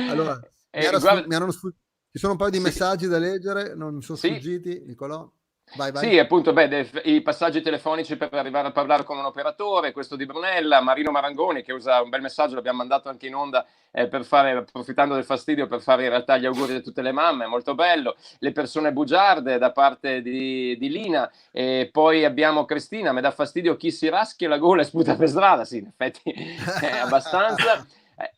Allora, ci sono un paio di messaggi da leggere, non mi sono sfuggiti, Nicolò. Vai. Sì, appunto, i passaggi telefonici per arrivare a parlare con un operatore, questo di Brunella, Marino Marangoni che usa un bel messaggio, l'abbiamo mandato anche in onda per fare, approfittando del fastidio, per fare in realtà gli auguri a tutte le mamme, molto bello. Le persone bugiarde da parte di Lina, e poi abbiamo Cristina, mi dà fastidio chi si raschia la gola e sputa per strada, sì, in effetti è abbastanza.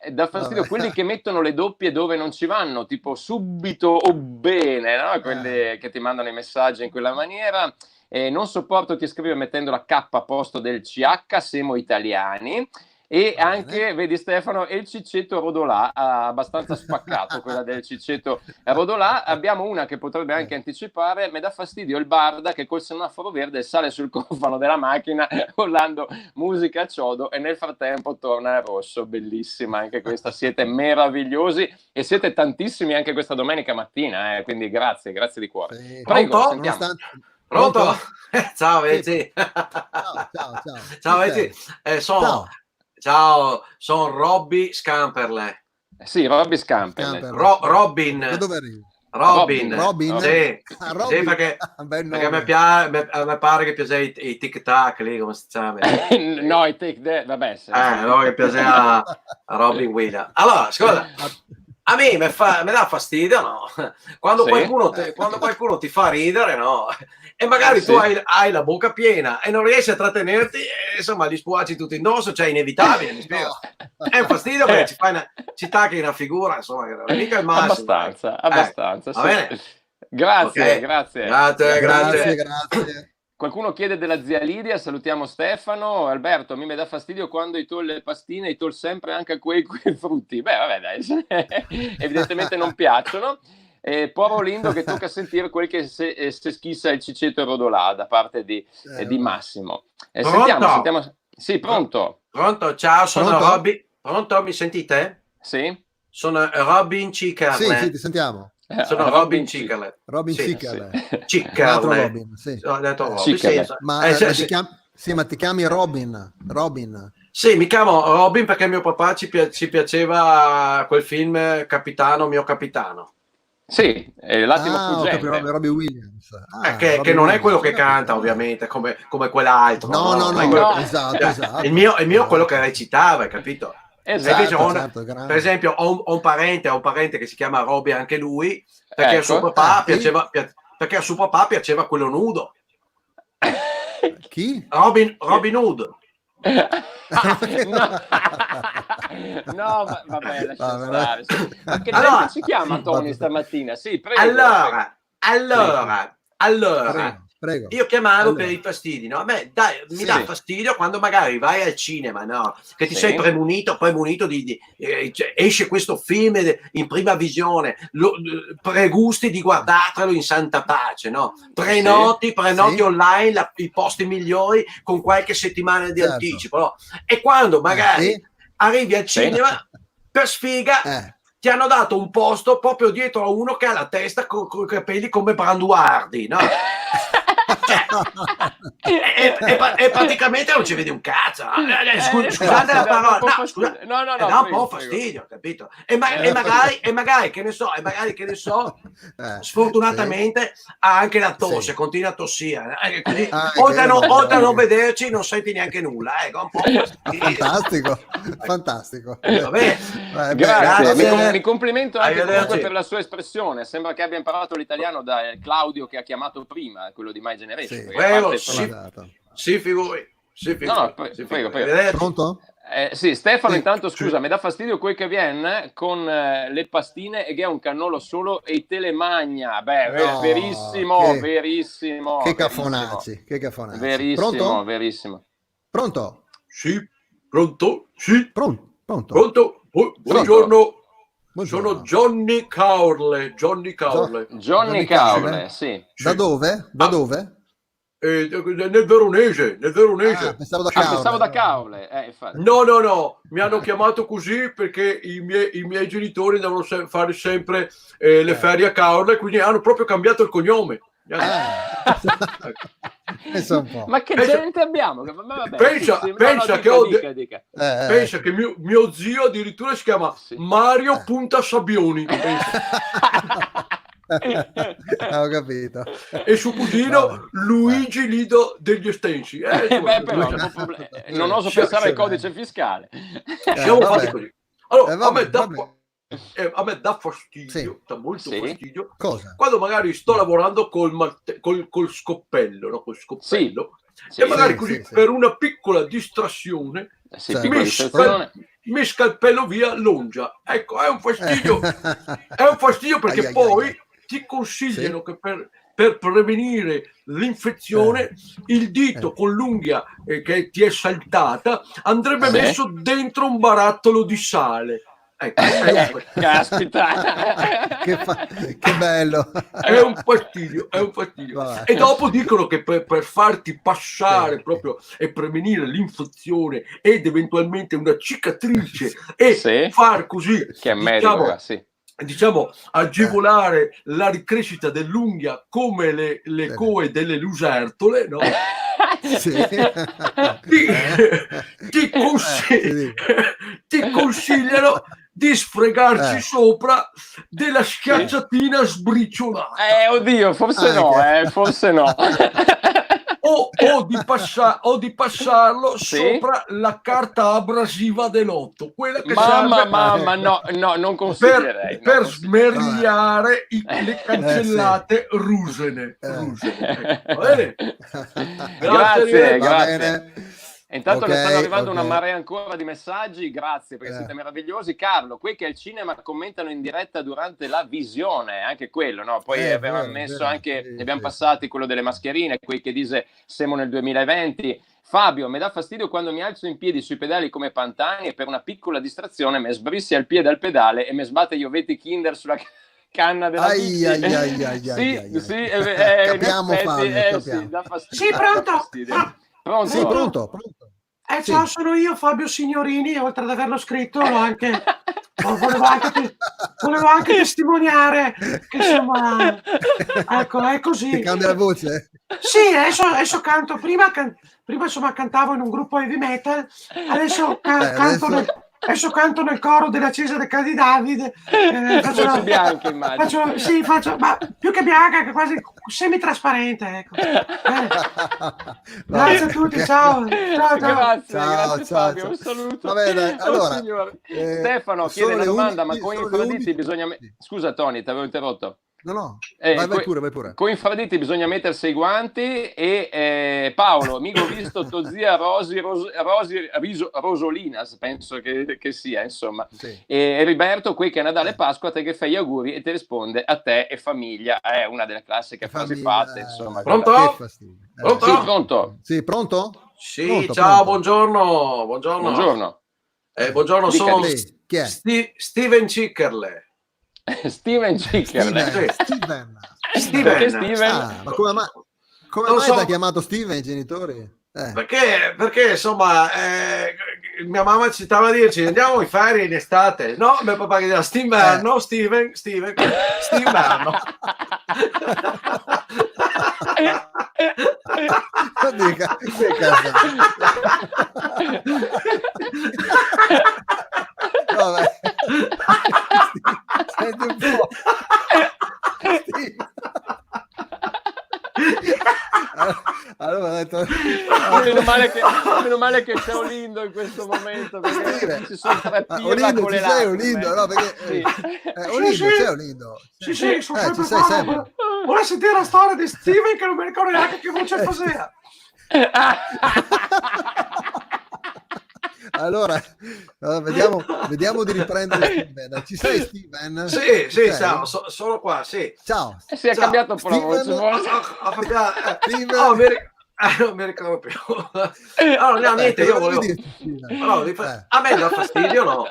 Dà fastidio quelli che mettono le doppie dove non ci vanno, tipo subito o bene, no? Quelli che ti mandano i messaggi in quella maniera. Non sopporto chi scrive mettendo la K a posto del CH, siamo italiani. E anche, vedi Stefano, e il Cicetto Rodolà ha abbastanza spaccato quella del Cicetto Rodolà. Abbiamo una che potrebbe anche anticipare, mi dà fastidio il Barda che col semaforo verde sale sul cofano della macchina urlando musica a chiodo e nel frattempo torna il rosso. Bellissima anche questa, siete meravigliosi e siete tantissimi anche questa domenica mattina, quindi grazie di cuore. Sì. Prego, sentiamo. Pronto? Ciao Veci. Ciao Veci. Ciao, sono Robby Scamperle. Sì, Robby Scamperle. Robin. Da dove arrivi? Robin? Sì, Robin. sì, perché a me pare che piace i tic-tac lì, come si chiama? No, i tic-tac, vabbè. No, che piace a Robin Williams. Allora, scusa, a me mi dà fastidio, no? Quando qualcuno ti fa ridere, no? E magari tu hai la bocca piena e non riesci a trattenerti, e, insomma, gli spuaci tutto indosso, cioè inevitabile, mi spiego. È un fastidio perché ci tacchi una figura, insomma, che non è mica il massimo. Abbastanza. Va bene? Grazie. Grazie. Qualcuno chiede della zia Lidia, salutiamo Stefano. Alberto, mi dà fastidio quando i tol le pastine, i tol sempre anche a quei frutti. Beh, vabbè, dai, evidentemente non piacciono. Poro Lindo che tocca sentire quel che se schissa il Cicetto Rodolà da parte di Massimo. Sentiamo. Sì, pronto. Pronto, ciao, sono Robby. Pronto, mi sentite? Sì. Sono Robin Cicarle. Sì, ti sentiamo. Sono Robin Cicarle. Robin sì, Cicarle. Cicarle. Robin, sì. Ho detto Robin, sì. Ma ti chiami Robin? Sì, mi chiamo Robin perché mio papà ci piaceva quel film Capitano, mio capitano. Sì, l'attimo fuggente. Robbie Williams. Che non è quello che canta, ovviamente, come quell'altro. No. Esatto. Il mio è quello che recitava, hai capito? Esatto, per esempio, ho un parente che si chiama Robbie anche lui, perché a suo papà piaceva quello nudo. Chi? Robin Hood. No, vabbè, lascia stare. Ma che gente ci chiama Tony stamattina? Sì, prego. Allora, prego. Io chiamavo per i fastidi, no? A me mi dà fastidio quando magari vai al cinema, no? Che ti sei premunito di esce questo film in prima visione, pregusti di guardartelo in santa pace, no? Prenoti online i posti migliori con qualche settimana di anticipo, no? E quando magari arrivi al cinema per sfiga ti hanno dato un posto proprio dietro a uno che ha la testa con i capelli come Branduardi, no? E praticamente non ci vedi un cazzo. Scusate la parola, dà un po' fastidio, capito? E magari che ne so, sfortunatamente ha anche la tosse, continua a tossire, quindi oltre a non vederci non senti neanche nulla, ecco, un po' fantastico. Grazie. Mi complimento anche per la sua espressione, sembra che abbia imparato l'italiano da Claudio che ha chiamato prima, quello di My Generation. Sì, figuri. Prego. Pronto? Sì, Stefano, intanto scusa, mi dà fastidio quel che viene con le pastine e che è un cannolo solo e te le magna. Verissimo. Che cafonacci. Verissimo. Pronto? Sì, pronto? Sì. Pronto? Buongiorno. Sono Johnny Caorle. Johnny Caorle, sì. Da dove? Nel Veronese. Pensavo da Caorle. Infatti. No, mi hanno chiamato così perché i miei genitori devono fare sempre le ferie a Caorle, quindi hanno proprio cambiato il cognome. Pensa un po'. Ma che Pensa- gente abbiamo? Ma vabbè, pensa- sì, sì, pensa no, che ho dica. Pensa che mio zio addirittura si chiama Sì. Mario Punta Sabbioni, pensa. Ho capito. E suo cugino Vabbè. Luigi Lido degli Estensi. Beh, però, non oso Sì, pensare sì. al codice fiscale. Siamo vabbè. fatti così. Allora, Vabbè, a me dà vabbè. a me dà fastidio, Sì. dà molto Sì. fastidio Cosa? quando magari sto lavorando col scoppello, no? Col scoppello, Sì, e magari sì, così sì. per una piccola distrazione sì, Certo. piccola mi, distrazione. mi scalpello via l'ongia. Ecco, è un fastidio. È un fastidio perché Ai, ai, poi ai. ti consigliano Sì. che per prevenire l'infezione il dito con l'unghia che ti è saltata andrebbe Sì. messo dentro un barattolo di sale. Ecco, Caspita. Che bello. è un fastidio, è un fastidio. Vabbè. E dopo dicono che per farti passare Sì. proprio e prevenire l'infezione ed eventualmente una cicatrice e Sì. far così, Che è medico, sì. diciamo, agevolare la ricrescita dell'unghia come le coe delle lucertole, no? Sì. ti consigliano di sfregarci sopra della schiacciatina sbriciolata Oddio, forse no, forse no. o di passarlo Sì. sopra la carta abrasiva dell'otto, quella che Mamma, no, non consiglierei. per smerliare le cancellate Sì. rusene. Eh. Ecco, va bene? Grazie, Va grazie. bene. Intanto ne stanno Ok, arrivando ok. una marea ancora di messaggi, grazie perché siete meravigliosi. Carlo, quei che al cinema commentano in diretta durante la visione, anche quello, no? Poi abbiamo vero, messo vero. anche, Sì, ne abbiamo sì. passati quello delle mascherine, quei che dice siamo nel 2020. Fabio, mi dà fastidio quando mi alzo in piedi sui pedali come Pantani e per una piccola distrazione mi sbrissi al piede al pedale e mi sbatte gli ovetti Kinder sulla canna della bici. Ai. Sì, Capiamo, in effetti, Fabio, sì, capiamo. dà fastidio. Sì, dà pronto? fastidio. Pronto? Sì, pronto. Sì. Ciao, sono io, Fabio Signorini, oltre ad averlo scritto, volevo anche testimoniare che insomma, ecco, è così. Ti cambia la voce? Sì, adesso canto, prima insomma cantavo in un gruppo heavy metal, adesso canto nel coro della Cesare Cadi David. Voce bianca, immagino. Faccio, ma più che bianca, che quasi semitrasparente, ecco. Grazie a tutti, ciao. Grazie Fabio, ciao. un saluto. Vabbè, dai, allora, signore. Stefano chiede sono una le domanda, 11, ma con sono le infraditi 11. bisogna... Scusa Tony, ti avevo interrotto. No, vai pure. Con infraditi bisogna mettersi i guanti e Paolo, amico, ho visto tua zia Rosolinas, penso che sia, insomma. Sì. E Heriberto, qui che è Natale e Pasqua, a te che fai gli auguri e ti risponde a te e famiglia. È una delle classiche frasi fatte, insomma. Pronto? Che fastidio. Pronto? Sì, pronto. Sì, pronto? Sì, Pronto, ciao, pronto. buongiorno. Buongiorno. Buongiorno, Dica sono lei, chi è? Steven Cickerle. Steven Cickerle. Steven. Steven? Ma come mai Non ti so. ha chiamato Steven i genitori? Perché insomma mia mamma ci stava a dirci andiamo in ferie in estate, no? Mio papà che diceva Stinverno, Steven Stinverno. Che cazzo? Vabbè. Senti un po'. Allora ho detto meno male che c'è Olindo in questo momento, perché ci sono tre pirla Olindo, con le ci sei lacrime. Olindo? No, perché Olindo, c'è Olindo. Sì, sono ci sempre sei qua. sempre. Vuole sentire la storia di Steven che non mi ricordo neanche che voce faceva. Allora, vediamo di riprendere Steven. Ci sei Steven? Sì, Ci sei? ciao, sono qua, sì. Ciao. Si è cambiato un po' la voce. Non mi ricordo più. Allora, no, niente, io volevo... a me dà fastidio, no?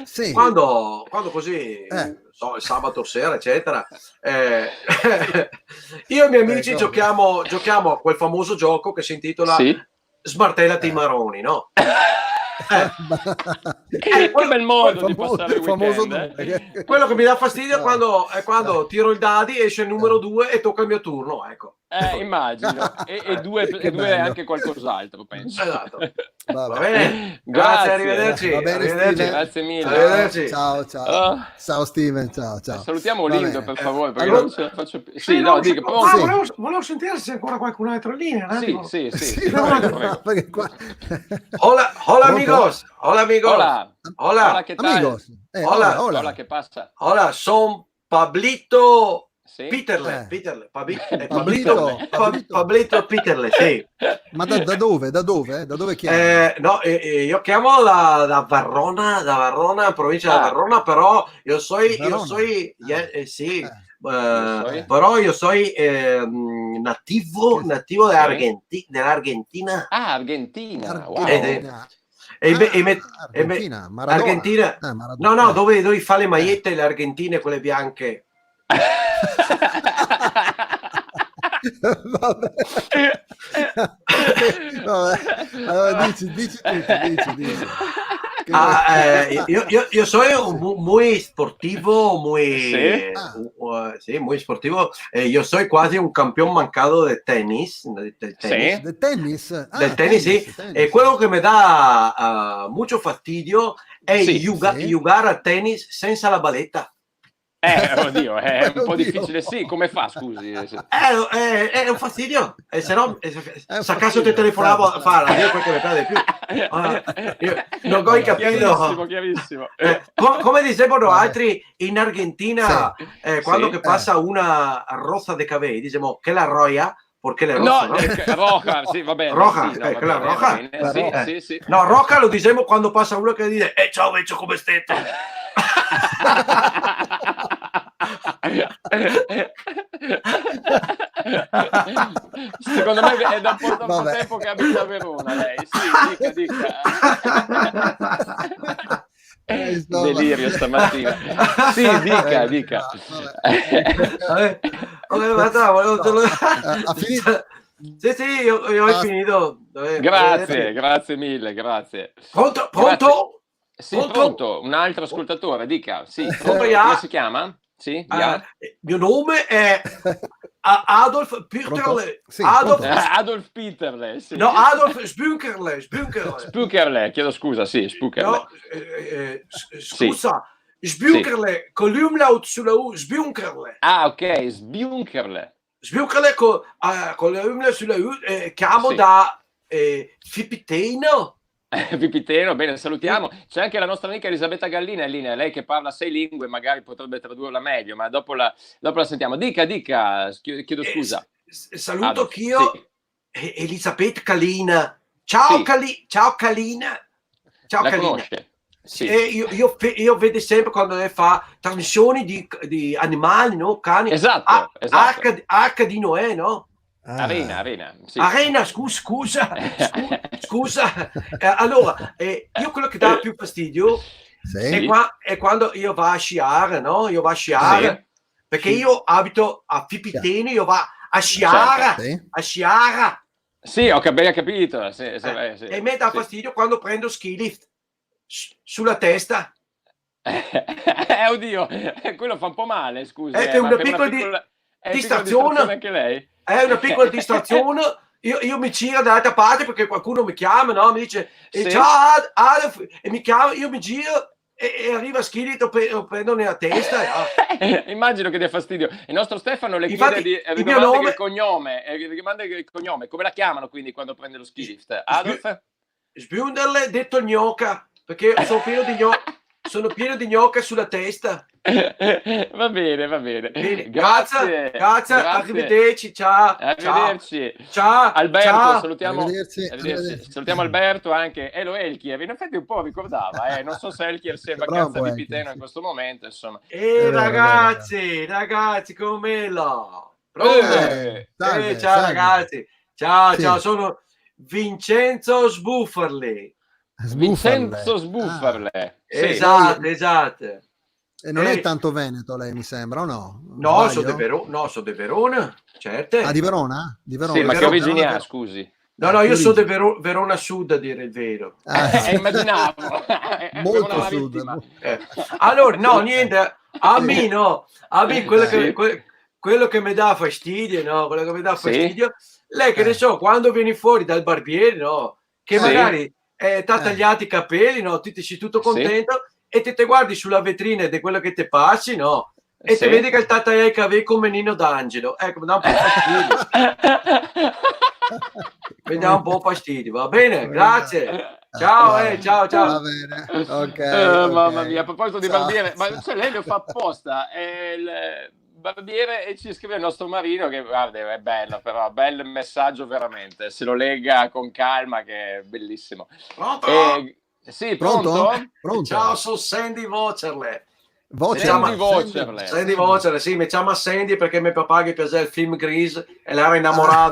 Sì. Quando così, so, il sabato sera, eccetera, io e i miei amici giochiamo a quel famoso gioco che si intitola Smartellati i maroni, no? Che bel modo di passare il weekend. Quello che mi dà fastidio è quando tiro il dadi, esce il numero 2 e tocca il mio turno, ecco. Immagino, e due bello. anche qualcos'altro, penso. Esatto. Vabbè. Va bene? Grazie. Arrivederci. Va bene, Arrivederci. Steven. Grazie mille. Arrivederci. Ciao, ciao. Ah. Ciao Steven, ciao, ciao. Salutiamo Va Lindo, bene. per favore, perché Allora- non ce la faccio più. Sì, no, dica, pronto? Sì. Volevo sentire se c'è ancora qualcun altro in linea. un Sì, attimo. sì, sì, Sì, sì, no, prego, no, prego. perché qua... Hola, Pronto? amigos. Hola, amigos. Hola, Hola. hola, ¿qué tal? Amigos. Hola. Hola. Hola, ¿qué pasa? Hola, son Pablito Sì? Peterle. Pablito. Pablito Peterle, sì. Ma da dove? Da dove? Da dove chiami? No, io chiamo da Varrona, provincia di Varrona, però io soy, sì, però io soy nativo dell'Argentina. Ah, Argentina, wow. Argentina. Argentina, Maradona. Argentina. Maradona. No, dove fa le magliette le argentine, quelle bianche. Vabbè. Allora, dici tutto. Yo soy muy sportivo, Sí. sí, muy sportivo. Yo soy quasi un campeón mancado de tenis. Del tenis. Sì? Del tennis? Del tenis, sì. E quello che mi dà mucho fastidio è Sì. giocare a tennis senza la baletta. Oddio, è un po' Oddio. difficile. Sì, come fa, scusi? È un fastidio. E se no, un se a caso fastidio, ti telefonavo a certo. fare, io perché mi perde più. Io non ho capito. Chiarissimo. Come dicevano Vabbè. altri in Argentina, quando Sì. che passa una rosa de cabelli, diciamo che la roya, perché le rosa, No, no? roja, sì, va bene. Roja, sì, no, va quella bene, roja. va bene. Sì, Roja. sì, sì. No, roca lo diciamo quando passa uno che dice ciao vecchio, come state? Secondo me è da un po' Vabbè. tempo che abita a Verona lei. Sì, dica. Insomma. Delirio stamattina. Sì, dica. Ha finito? Sì, io ho finito. Grazie mille, grazie. Pronto? Sì, pronto, un altro ascoltatore, dica. Sì, Pronto, come si chiama? Sì, mio nome è Adolf Pronto? Peterle. Sì, Adolf Peterle, sì. No, Adolf Spunkerle. Spukerle, chiedo scusa, sì, Spukerle. No, scusa, Spunkerle con l'umlaut sulla U, Spunkerle. Ah, ok, Sbunkerle. Spunkerle con l'umlaut sulla U, chiamo Sì. da Fipiteno. Pipiteno, bene, salutiamo. C'è anche la nostra amica Elisabetta Gallina in linea, lei che parla 6 lingue, magari potrebbe tradurla meglio, ma dopo la sentiamo. Dica, chiedo scusa. Saluto Adolf, anch'io sì. Elisabetta Calina. Ciao, Sì. Ciao Calina. Ciao La Calina. conosce? Sì. E io vedo sempre quando lei fa trasmissioni di animali, no? Cani. Esatto. Arca di Noè, no? Arena, sì. Arena, scusa. Allora, io quello che dà più fastidio Sì. è quando io vado a sciare, no? Io vado a sciare, perché io abito a Pipiteno, io vado a sciare, Sì. a sciare. Sì, ho capito. Sì. E mi dà fastidio quando prendo ski lift sulla testa. Oddio, quello fa un po' male, scusi. È una piccola distrazione anche lei. È una piccola distrazione. Io mi giro dall'altra parte perché qualcuno mi chiama, no? Mi dice Sì. ciao Adolf, e mi chiama, io mi giro e arriva Schilito, lo prendo nella testa. Immagino che dia fastidio. Il nostro Stefano le Infatti, chiede il mio nome- il cognome. Come la chiamano quindi quando prende lo ski lift? Adolf? Sbunderle detto gnocca, perché sono pieno di gnocca sulla testa. Va bene. Bene, Grazie. arrivederci, ciao. Arrivederci. Ciao. Alberto, ciao. salutiamo. Arrivederci. Salutiamo Alberto anche. Lo Elchier, in effetti un po' ricordava. Non so se Elchier sia in vacanza Bravo, di Elchier, Piteno in sì. questo momento, insomma. Ragazzi, come là? Salve, Ciao salve. ragazzi. Ciao, Sì. ciao, sono Vincenzo Sbufferli. Vincenzo Sbufferle. Sì. Esatto. E non è tanto veneto lei, mi sembra, o no? No, Sbaglio? sono di Verona, certo. Ah, di Verona? Di Verona. Sì, ma che Verona, origini ha, Verona. scusi? No, io sono di Verona Sud, a dire il vero. Immaginavo. Molto Verona sud. marittima. Allora, no, niente, a me quello Sì. quello che mi dà fastidio, no? Quello che mi dà Sì. fastidio, lei che ne so, quando vieni fuori dal barbiere, no? Che Sì. magari t'ha tagliati i capelli, no? Tu ti sei tutto Sì. contento e te guardi sulla vetrina di quello che ti passi, no? E Sì. te vedi che il tagliato i capelli come Nino D'Angelo. Ecco, mi dà un po' fastidio. Mi dà un po' fastidio, va bene? Grazie. Ciao, ciao, Va ciao. bene, ok. Mamma mia, a proposito di Ciao. barbiere, ma cioè, lei lo fa apposta, è il barbiere, e ci scrive il nostro Marino che guarda, è bello, però bel messaggio veramente, se lo legga con calma che è bellissimo. Pronto? Sì, Pronto? pronto? Pronto? Ciao, sono Sandy Vocerle. Sandy Vocerle. Sandy Vocerle, sì, mi chiama Sandy perché mio papà che piaceva il film Grease e l'era innamorata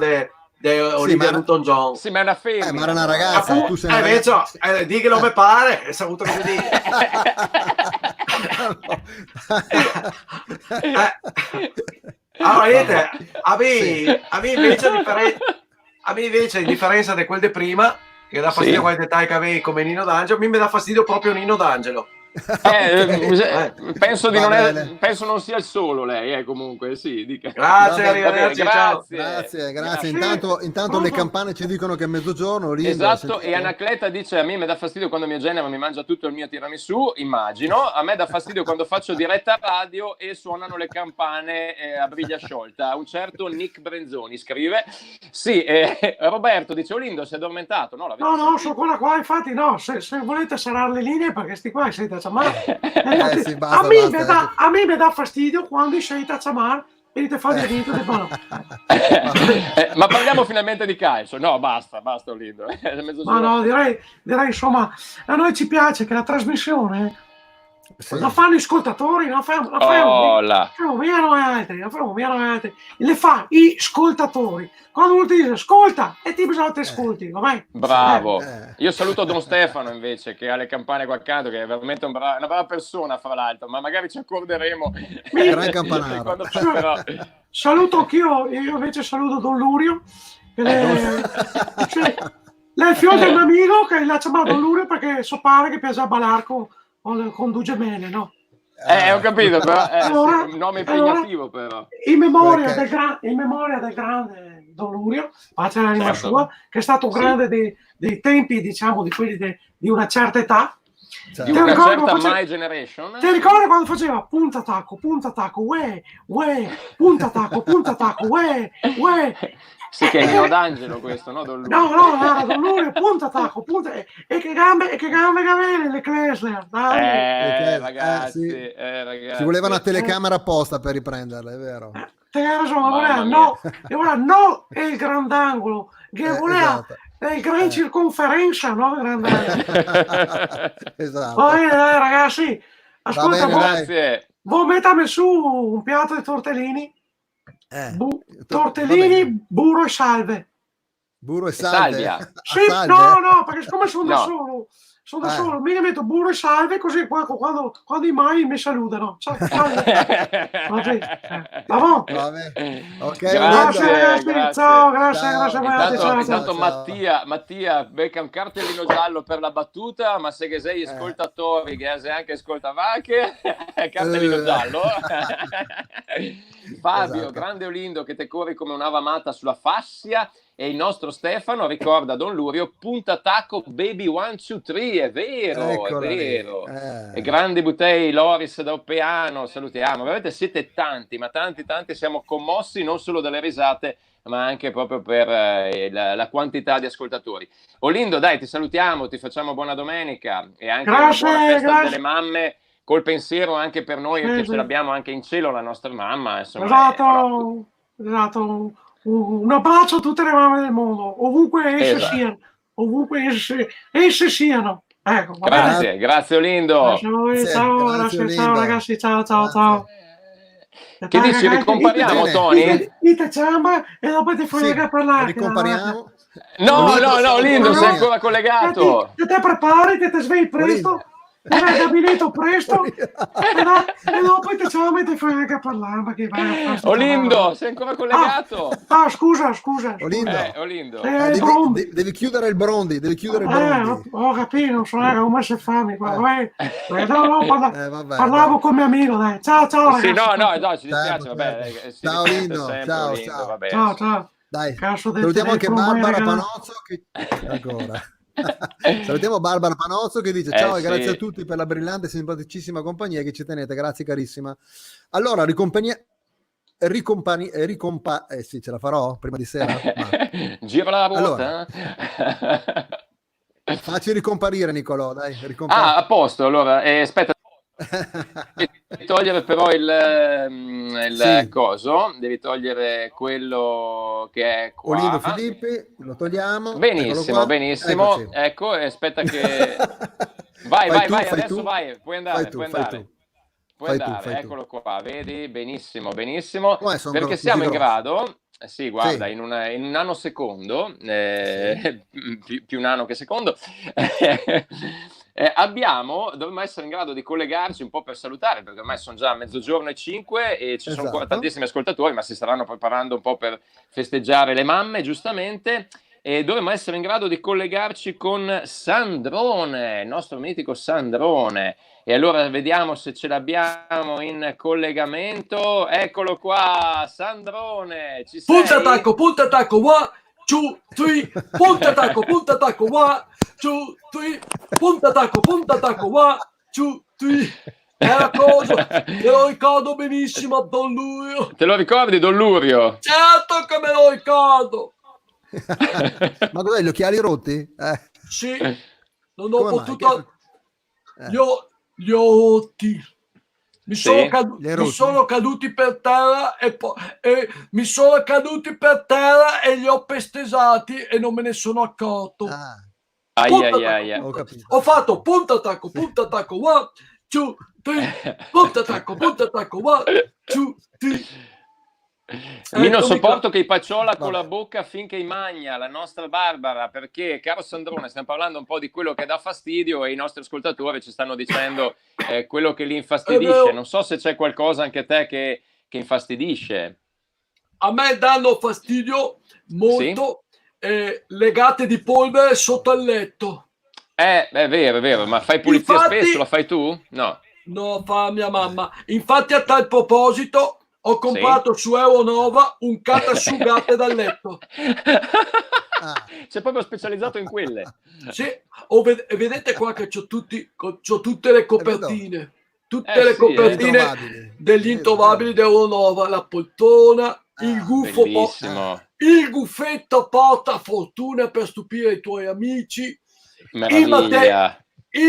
di Olivia ma- Newton-John. Sì, ma è una femmina. ma era una ragazza, Appunto, tu sei una invece, ragazza. di che non mi pare, è saputo che mi dica. Allora, vedete, a me invece, a differenza di quel di prima, che dà fastidio Sì. quei dettagli che avevi come Nino D'Angelo, a me mi dà fastidio proprio Nino D'Angelo. Penso, Va bene. penso non sia il solo lei, comunque, sì. Dica. Grazie, Va bene, arrivederci, ciao. Grazie. Intanto le campane ci dicono che è mezzogiorno. Lindo, Esatto, sentite? e Anacleta dice: a me mi dà fastidio quando mia Genova mi mangia tutto il mio tiramisù, immagino. A me dà fastidio quando faccio diretta radio e suonano le campane a briglia sciolta. Un certo Nick Brenzoni scrive. Sì, Roberto dice: Olindo si è addormentato. No, l'avete No, sentito? sono quella qua, infatti no, se volete serrare le linee perché sti qua sei Tachamar. Sì, basta. A me mi dà fastidio quando sei Tachamar e ti fa dentro di buono. Ma parliamo finalmente di calcio. No, basta Olindo. Ma no, direi insomma, a noi ci piace che la trasmissione Sì. la fanno gli ascoltatori, la fanno meno altri, le fa gli ascoltatori. Quando uno ti dice ascolta e ti bisogna te ascolti, vabbè. Bravo. Io saluto Don Stefano invece che ha le campane qua accanto, che è veramente una brava persona fra l'altro, ma magari ci accorderemo Gran campanaro. quando passerò. Saluto anch'io, io invece saluto Don Lurio, che lei è figlio del mio amico che l'ha chiamato Don Lurio perché so pare che piace a ballare con due gemelle, no? Ho capito, però Allora- un nome impegnativo però. In memoria Perché? del grande Don Lurio, pace all'anima Certo. sua, che è stato un Sì. grande dei tempi, diciamo, di quelli di una certa età. Cioè, Di Ti una ricordo certa quando My Generation. Ti ricordi quando faceva punta tacco, uè, punta tacco, uè. Sì, che è Nino D'Angelo questo, no? Don Lucio. No, era Don Lurio, punta tacco, e che gambe che aveva le Klesler, dai. Ragazzi, sì. ragazzi. Ci voleva una telecamera apposta per riprenderla, è vero? Te hai ragione, Mamma voleva no è il grandangolo, che voleva esatto. il gran circonferenza, no? Il grandangolo. Esatto. Poi dai, ragazzi, ascolta, bene, dai. Grazie. vuoi mettermi su un piatto di tortellini? Va Tortellini, bene. burro e salve. Burro e salve. Salvia. Sì, Salve? no, perché siccome sono da No. solo, mi metto burro e salve così quando i mai mi salutano. Salve. Va bene. Va bene. Ok, Grazie, Olindo. ragazzi. Ciao, grazie a voi. Intanto Ciao. Mattia becca un cartellino giallo per la battuta, ma se che sei ascoltatori, che sei anche ascoltavacche, cartellino giallo. Fabio, Esatto. grande Olindo che te corri come un'ava matta sulla fascia, e il nostro Stefano ricorda Don Lurio, punta tacco baby 1, 2, 3, è vero, Eccola è lì. vero. E grandi Butei, Loris da Oppeano, salutiamo, veramente siete tanti, ma tanti, siamo commossi non solo dalle risate, ma anche proprio per la quantità di ascoltatori. Olindo, dai, ti salutiamo, ti facciamo buona domenica e anche una buona festa delle mamme, col pensiero anche per noi che ce l'abbiamo anche in cielo la nostra mamma. Insomma, Esatto. Un abbraccio a tutte le mamme del mondo, ovunque esse siano. Ecco, va bene. Grazie Olindo. Grazie a voi, ciao ragazzi, ciao. Che dici, ricompariamo Tony? Dite ciamba e dopo ti frega per parlare. Ricompariamo. No, Olindo, sei ancora collegato. Che te prepari, che ti svegli presto al gabinetto presto e dopo ti facciamo mettere frega a parlare perché vai a Olindo, sei ancora collegato? Scusa. Olindo, Olindo. devi chiudere il Brondi, Ho capito, non so, come si fa qua. Vabbè, Parlavo con mio amico, dai. Ciao ragazzi. Sì, no, ci dispiace, Certo, vabbè. certo. Si Ciao, ripete Lindo, sempre, ciao, Lindo, ciao. vabbè. Ciao. Dai, Cazzo del salutiamo anche telefono, Barbara vai, Panozzo che... ancora. Salutiamo Barbara Panozzo che dice ciao e sì. grazie a tutti per la brillante e simpaticissima compagnia che ci tenete, grazie carissima. Allora, sì, ce la farò prima di sera? Gira la ruota. Allora, facci ricomparire Nicolò, dai, ricompari. A posto, allora, aspetta, devi togliere però il Sì. coso, devi togliere quello che è qua. Olindo Filippi, lo togliamo. Benissimo, Eccoci. ecco, aspetta che... Vai, adesso vai, puoi andare, Fai tu. Eccolo qua, vedi, benissimo, Come sono perché così siamo in grossi? grado, sì, guarda, Sì. in un nanosecondo, più nano che secondo, dovremmo essere in grado di collegarci un po' per salutare, perché ormai sono già 12:05 e ci sono ancora tantissimi ascoltatori, ma si staranno preparando un po' per festeggiare le mamme, giustamente. E dovremmo essere in grado di collegarci con Sandrone, il nostro mitico Sandrone. E allora vediamo se ce l'abbiamo in collegamento. Eccolo qua, Sandrone, ci sei? Punta attacco, 1, 2, 3, punta attacco, 1, 2, 3, punta attacco, 1, 2, 3. È la cosa, me lo ricordo benissimo, Don Lurio. Te lo ricordi, Don Lurio? Certo che me lo ricordo. Ma cos'è, gli occhiali rotti? Sì, non ho Come mai? potuto... Li ho rotti. Mi sono caduti per terra e mi sono caduti per terra e li ho pestesati e non me ne sono accorto. Aia. Ho fatto punta attacco, 1, 2, 3, punta attacco, 1, 2, 3. Io non sopporto che i Pacciola con la bocca finché i magna, la nostra Barbara, perché, caro Sandrone, stiamo parlando un po' di quello che dà fastidio e i nostri ascoltatori ci stanno dicendo quello che li infastidisce. Non so se c'è qualcosa anche a te che infastidisce. A me danno fastidio molto legate di polvere sotto il letto. È vero, ma fai pulizia spesso? La fai tu? No, fa mia mamma. Infatti a tal proposito ho comprato su Euronova un catasciugate dal letto. C'è proprio specializzato in quelle. Sì, vedete qua che c'ho tutte le copertine. Tutte le copertine degli introvabili di Euronova, la poltrona, il gufo, il guffetto porta fortuna per stupire i tuoi amici. I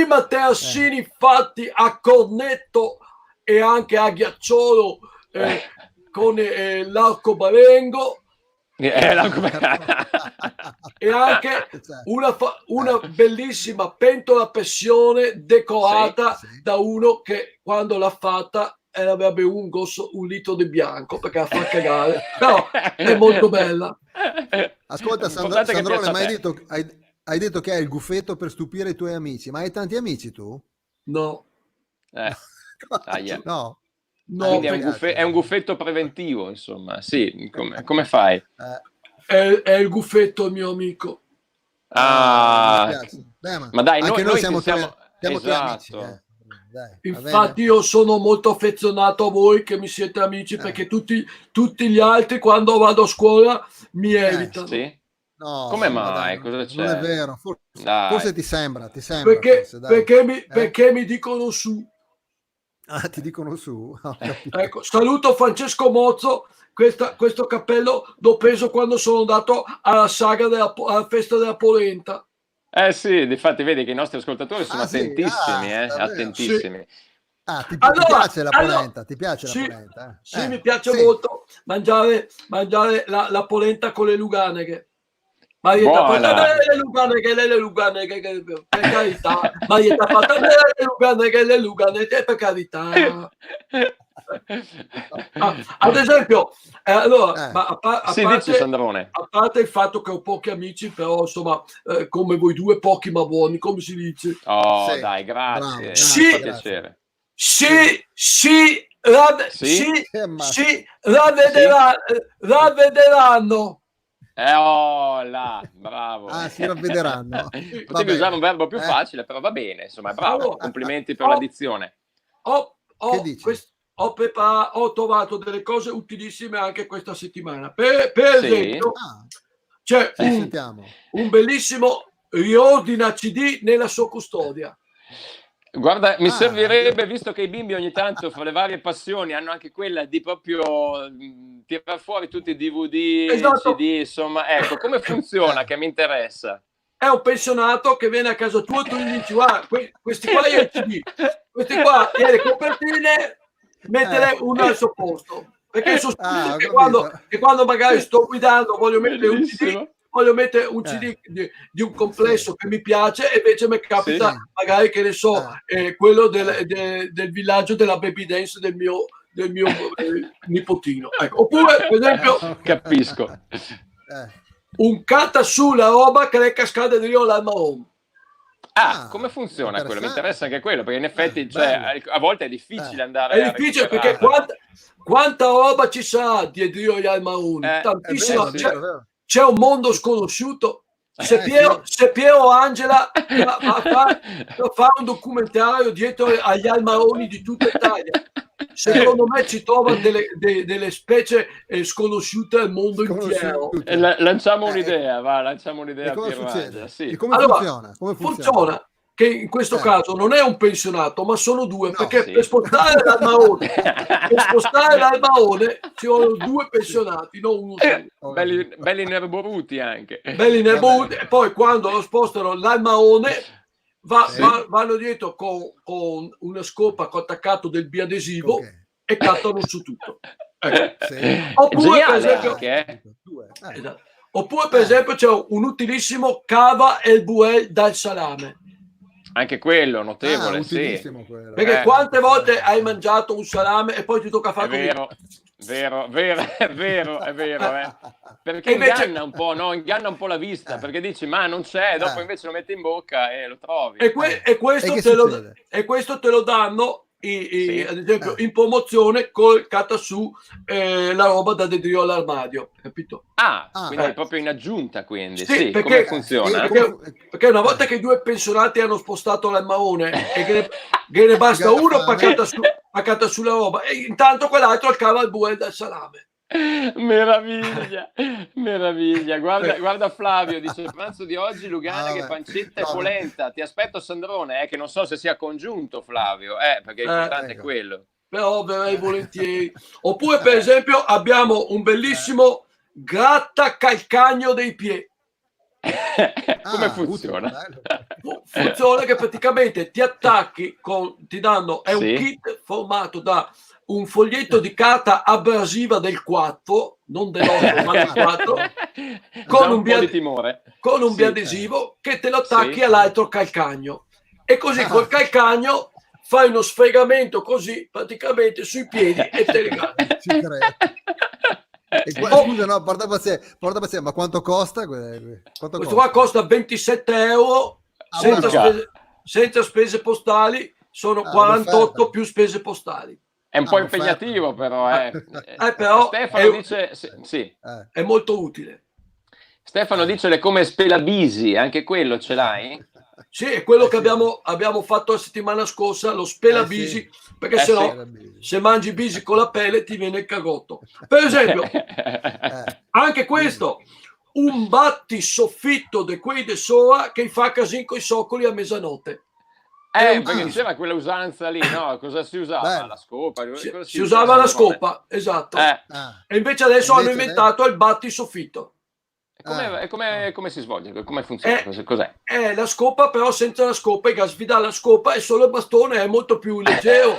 materassini fatti a cornetto e anche a ghiacciolo con l'arcobalengo e anche una bellissima pentola a pressione decorata da uno che quando l'ha fatta aveva bevuto un litro di bianco perché la fa cagare, però è molto bella. Ascolta Sandrone, ma hai detto che hai il guffetto per stupire i tuoi amici, ma hai tanti amici tu? No. No. Quindi è un guffetto preventivo, insomma. Sì, come fai? È il guffetto il mio amico. Ma dai, anche noi siamo tuoi amici. Dai, infatti io sono molto affezionato a voi che mi siete amici perché tutti gli altri quando vado a scuola mi evitano. Sì? No, come mai? Cosa c'è? Non è vero, forse ti sembra perché mi dicono su. Ti dicono su. Ecco, saluto Francesco Mozzo. Questo cappello l'ho preso quando sono andato alla saga alla festa della polenta. Sì, difatti vedi che i nostri ascoltatori sono attentissimi, attentissimi. Ti piace la polenta? Ti piace la polenta? Sì, mi piace molto mangiare la polenta con le luganeghe. Ma gli Buona. tappate bene le Lugane, che per carità. Ma gli tappate bene le Lugane, che per carità. Ad esempio, allora, ma Sì, dici Sandrone. a parte il fatto che ho pochi amici, però insomma, come voi due, pochi ma buoni, come si dice? Oh, Sì. dai, grazie. Bravo, Mi sì, fa grazie. piacere. Sì, Sì? ravvederanno. Oh là, bravo. Ah, si ravvederanno. Potevi Vabbè. usare un verbo più facile, però va bene, insomma, è bravo. Allora, Complimenti per la dizione. Che dici? Ho trovato delle cose utilissime anche questa settimana. Per Sì? esempio, Ah, c'è sentiamo. un bellissimo riordina CD nella sua custodia. Guarda, mi Ah, servirebbe, visto che i bimbi ogni tanto, fra le varie passioni, hanno anche quella di proprio tirare fuori tutti i DVD, Esatto. CD, insomma, ecco, come funziona, che mi interessa. È un pensionato che viene a casa tua e tu gli dici: guarda, questi qua è il CD, questi qua e le copertine, mettele uno al suo posto. Perché sono Ah, ho che capito. quando magari sto guidando voglio mettere un CD, Bellissimo. voglio mettere un CD di un complesso che mi piace, e invece mi capita Sì. magari, che ne so, quello del villaggio della baby dance del mio nipotino. Ecco. Oppure, per esempio, Capisco. un cata su la roba che le cascate di Rio Lalmaon. Ah, come funziona quello? Mi interessa anche quello, perché in effetti cioè, a volte è difficile andare È difficile perché quanta roba ci sa dietro gli Almauni, tantissima. È vero. C'è un mondo sconosciuto. Se Piero Angela fa un documentario dietro agli Almaoni di tutta Italia, secondo me ci trova delle specie sconosciute al mondo intero. Lanciamo un'idea, lanciamo un'idea a come Piero succede? Angela, sì. E come Allora, funziona? funziona che in questo caso non è un pensionato, ma sono due, perché sì. per spostare l'Almaone ci vogliono due pensionati, non uno solo. Belli nerboruti anche. Belli nerboruti, e poi quando lo spostano l'Almaone vanno dietro con una scopa attaccato del biadesivo e cattano su tutto. Ecco. Oppure, per esempio, oppure, per esempio, c'è un utilissimo cava el buel dal salame. Anche quello, notevole, sì. Quello. Perché quante volte hai mangiato un salame e poi ti tocca fare vero. Perché invece, inganna un po', no? Inganna un po' la vista, perché dici ma non c'è, dopo invece lo metti in bocca e lo trovi. E questo te lo danno ad esempio in promozione col su la roba da dedrio all'armadio, capito? Quindi è proprio in aggiunta, quindi sì, perché, come funziona? Perché una volta che i due pensionati hanno spostato l'Almaone e che ne basta uno paccata sulla roba, e intanto quell'altro al cava il buel del salame. Meraviglia. Guarda Flavio, dice: pranzo di oggi Lugane che pancetta e polenta. Ti aspetto Sandrone, che non so se sia congiunto, Flavio, perché l'importante è quello. Però verrei volentieri. Oppure, per esempio, abbiamo un bellissimo grattacalcagno dei piedi. Come funziona? Funziona che praticamente ti attacchi ti danno, è un kit formato da un foglietto di carta abrasiva del 4, non dell'8 ma del 4, con un biadesivo che te lo attacchi all'altro calcagno, e così col calcagno fai uno sfregamento così praticamente sui piedi e te li gatti. Scusa, no, porta pazienza, ma quanto costa? Questo qua costa 27 euro senza spese postali, sono 48 più spese postali. È un po' impegnativo, però. Però Stefano dice sì. È molto utile. Stefano dice le come spelabisi, anche quello ce l'hai? Sì, è quello che abbiamo fatto la settimana scorsa, lo spelabisi, perché se mangi bisi con la pelle ti viene il cagotto. Per esempio, anche questo, un battisoffitto di quei de Sora che fa casino coi soccoli a mezzanotte. Perché c'era quella usanza lì, no? Cosa si usava? La scopa? Si usava la scopa, esatto. E invece adesso hanno inventato il battisoffitto. Come si svolge? Come funziona? Cos'è? È la scopa, però senza la scopa, e sfida la scopa e solo il bastone è molto più leggero.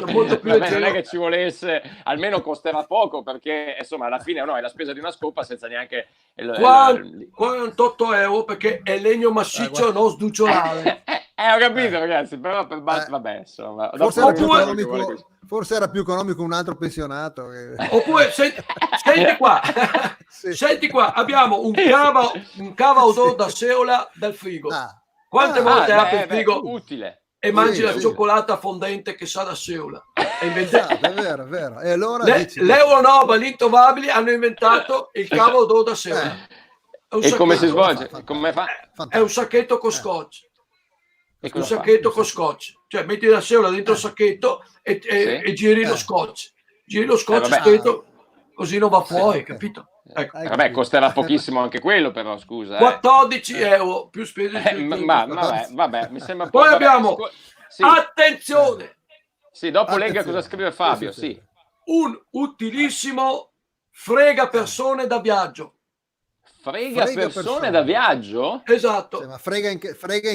Molto più Vabbè, non è che ci volesse, almeno costerà poco, perché insomma alla fine no, è la spesa di una scopa senza neanche 48 euro, perché è legno massiccio, non sducciolare. Ho capito, ragazzi, però vabbè, insomma, forse era più economico un altro pensionato oppure senti qua. Sì. Senti qua, abbiamo un cava odore da seola dal frigo. Quante volte apri il frigo utile e mangi la cioccolata fondente che sa da seola? È vero, è vero. E allora l'Euronova, l'Introvabili hanno inventato il cava odore da seola. E come si svolge? Come fa? È un sacchetto con scotch. Un sacchetto con scotch, cioè metti la seola dentro il sacchetto e giri lo scotch. Giri lo scotch stretto, così non va fuori, capito? Ecco. Vabbè, costerà pochissimo anche quello, però scusa. 14 euro più spese. Vabbè, mi sembra. Poi abbiamo attenzione. Sì, dopo legga cosa scrive Fabio. Sì. Un utilissimo frega persone da viaggio. Frega persone da viaggio? Esatto. Ma frega in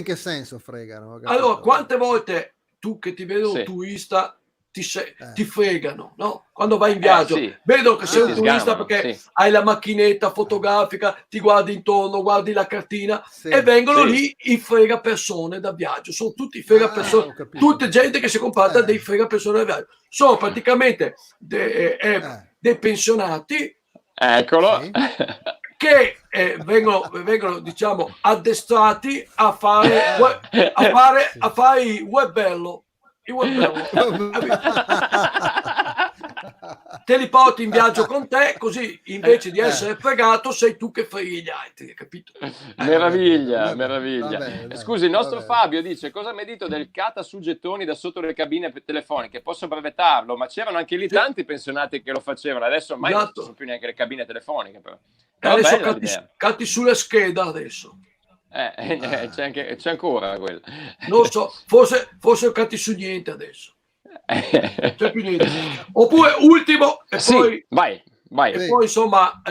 che senso fregano? Allora, quante volte tu che ti vedo un turista ti fregano, no? Quando vai in viaggio, vedo che sei un turista perché hai la macchinetta fotografica, ti guardi intorno, guardi la cartina e vengono lì i frega persone da viaggio. Sono tutti frega persone, tutta gente che si è comprata dei frega persone da viaggio. Sono praticamente dei pensionati. Eccolo. Che vengono diciamo addestrati a fare i webello. Te li porti in viaggio con te, così invece di essere fregato sei tu che freghi gli altri, capito? Meraviglia. Scusi, il nostro Fabio dice: cosa mi hai detto del cata su gettoni da sotto le cabine telefoniche? Posso brevettarlo? Ma c'erano anche lì tanti pensionati che lo facevano, adesso ormai non ci sono più neanche le cabine telefoniche, però adesso catti sulla scheda adesso. C'è ancora quello. Non so, forse catti su niente adesso. C'è più niente. Oppure ultimo e poi vai. E poi insomma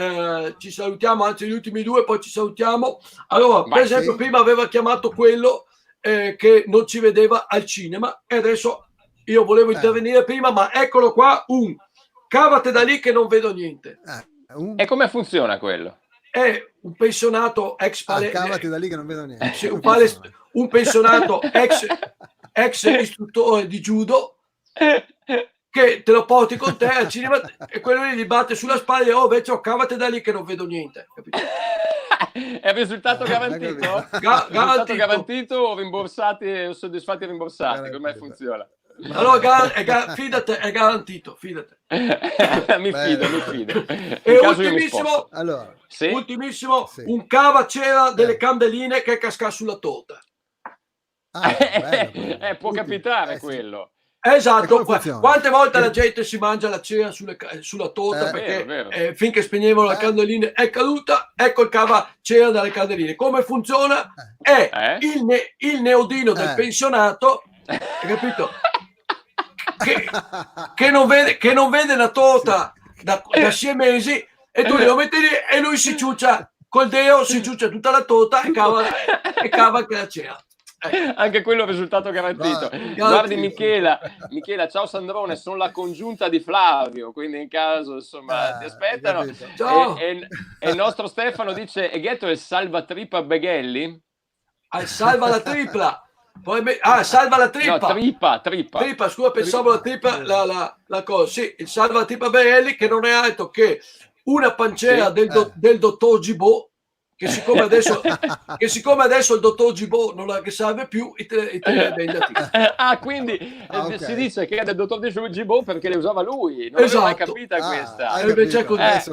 ci salutiamo, anzi gli ultimi due, poi ci salutiamo. Allora, per esempio, prima aveva chiamato quello che non ci vedeva al cinema e adesso io volevo intervenire prima, ma eccolo qua, cavate da lì che non vedo niente. E come funziona quello? È un pensionato ex cavati da lì che non vedo niente. Sì, un pensionato ex istruttore di judo che te lo porti con te al cinema e quello lì gli batte sulla spalla e invece cavate da lì che non vedo niente, capito? È il risultato garantito? Garantito o rimborsati o soddisfatti e rimborsati? Come funziona? Allora fidate, è garantito, fidate. mi fido. E ultimissimo, un cavacera delle candeline che casca sulla torta. Può capitare quello. Esatto, quante volte la gente si mangia la cera sulla torta perché vero. Finché spegnevano la candelina è caduta, ecco il cavacera dalle candeline. Come funziona? È il neodino del pensionato, hai capito? Che non vede la torta da 6 mesi e tu lo metti lì e lui si ciuccia col deo, si ciuccia tutta la torta e cava anche la cera. Anche quello è un risultato garantito. Guardi Michela, ciao Sandrone, sono la congiunta di Flavio, quindi in caso insomma ti aspettano. E il nostro Stefano dice: e Ghetto è il salvatripa Beghelli? Salva la tripla. Salva la trippa. No, trippa. Scusa, pensavo la trippa, la cosa. Sì, il salva la trippa Beghelli, che non è altro che una pancera del dottor Gibaud, che siccome adesso il dottor Gibaud non la serve più e te le vende a te. Quindi si dice che è del dottor Gibaud perché le usava lui. Non l'avevo mai capita questa.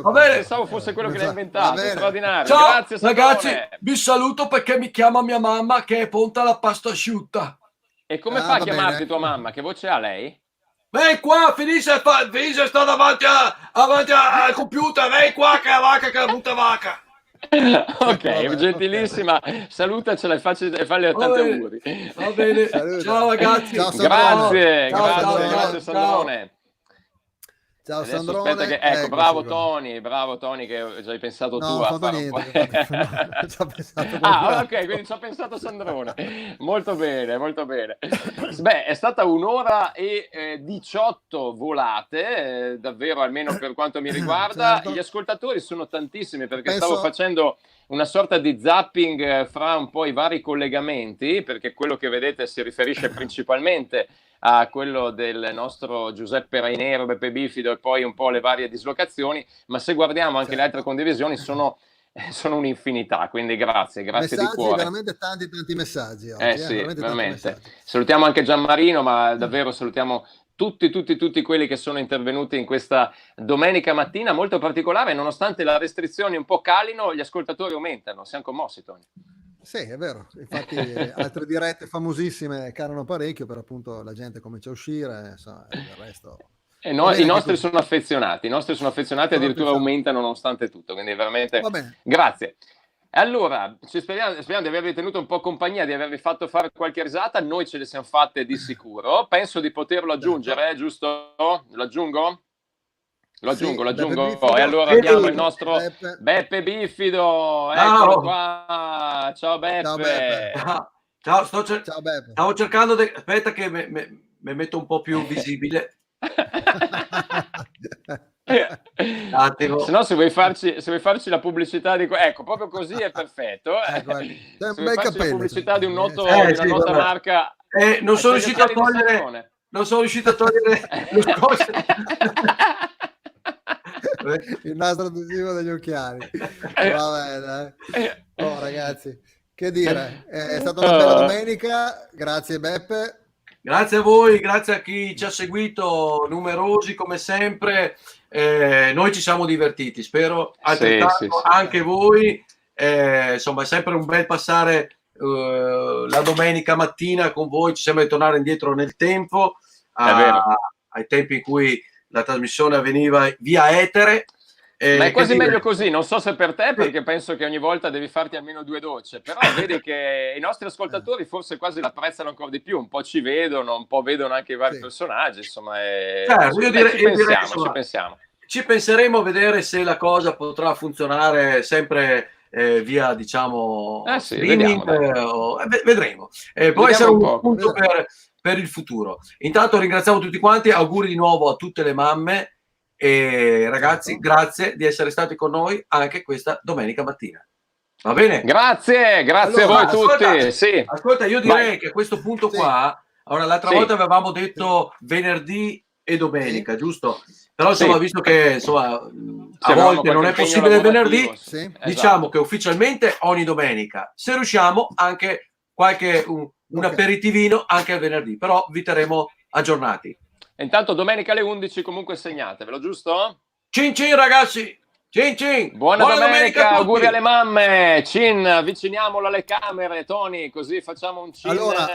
Va bene. Pensavo fosse quello che l'ha inventato. Straordinario. Ciao, grazie ragazzi, vi saluto perché mi chiama mia mamma che è pronta la pasta asciutta. E come fa a chiamarti tua mamma? Che voce ha lei? Vieni qua, finisce sta davanti al computer, vieni qua che è la vacca che è la brutta vacca. Ok, gentilissima, salutacela e falle tanti auguri. Va bene, ciao ragazzi. Grazie Sandrone. Ciao Adesso Sandrone. aspetta che, ecco, bravo Tony, che ci hai pensato tu No, a ho fatto fare un niente. po'. No, ci ho pensato Ah, qualcun ok, quindi ci ha pensato Sandrone. Molto bene, molto bene. Beh, è stata 1 ora e 18 volate, davvero, almeno per quanto mi riguarda. Certo. Gli ascoltatori sono tantissimi perché Penso- stavo facendo una sorta di zapping fra un po' i vari collegamenti, perché quello che vedete si riferisce principalmente a quello del nostro Giuseppe Rainero, Beppe Bifido e poi un po' le varie dislocazioni, ma se guardiamo anche le altre condivisioni sono un'infinità, quindi grazie di Messaggi, cuore. veramente tanti messaggi oggi, Sì, veramente. Tanti veramente. messaggi. Salutiamo anche Gianmarino, ma davvero salutiamo tutti quelli che sono intervenuti in questa domenica mattina molto particolare. Nonostante le restrizioni un po' calino, gli ascoltatori aumentano. Siamo commossi, Tony. Sì, è vero. Infatti altre dirette famosissime calano parecchio, per appunto la gente comincia a uscire, insomma, il resto... I Va bene nostri così. sono affezionati, addirittura aumentano nonostante tutto, quindi veramente Va bene. grazie. Allora, speriamo di avervi tenuto un po' compagnia, di avervi fatto fare qualche risata, noi ce le siamo fatte di sicuro, penso di poterlo aggiungere, giusto? Lo aggiungo? Lo aggiungo. E allora abbiamo il nostro Beppe Bifido, eccolo qua, ciao Beppe. Ciao Beppe. Ciao, Ciao Beppe. stavo cercando aspetta che mi metto un po' più visibile. Se no, se vuoi farci la pubblicità di ecco, proprio così è perfetto. Ecco. Se vuoi farci la pubblicità di un noto, di una sì, nota vabbè. marca, non sono riuscito a togliere lo scotch. Il nastro adesivo degli occhiali. Va bene. Oh, ragazzi, che dire, è stata una bella domenica. Grazie Beppe. Grazie a voi, grazie a chi ci ha seguito, numerosi come sempre. Noi ci siamo divertiti, spero altrettanto anche voi. Insomma, è sempre un bel passare la domenica mattina con voi. Ci sembra di tornare indietro nel tempo, ai tempi in cui la trasmissione avveniva via etere. Ma è quasi meglio così, non so se per te, perché penso che ogni volta devi farti almeno 2 docce, però vedi che i nostri ascoltatori forse quasi l'apprezzano ancora di più, un po' ci vedono, un po' vedono anche i vari personaggi, insomma, ci pensiamo. Ci penseremo a vedere se la cosa potrà funzionare sempre via, diciamo, streaming, vedremo. Può essere un punto per il futuro. Intanto ringraziamo tutti quanti, auguri di nuovo a tutte le mamme. E ragazzi, grazie di essere stati con noi anche questa domenica mattina. Va bene? Grazie allora, a voi tutti. Sì. Ascolta, io direi che a questo punto qua, allora l'altra volta avevamo detto venerdì e domenica, giusto? Però insomma, visto che insomma, a volte non è possibile il venerdì, diciamo che ufficialmente ogni domenica. Se riusciamo anche un aperitivino anche il venerdì, però vi terremo aggiornati. Intanto domenica alle 11 comunque segnatevelo, giusto? Cin cin ragazzi, cin cin. Buona domenica, auguri alle mamme. Cin, avviciniamolo alle camere, Tony, così facciamo un cin. Allora,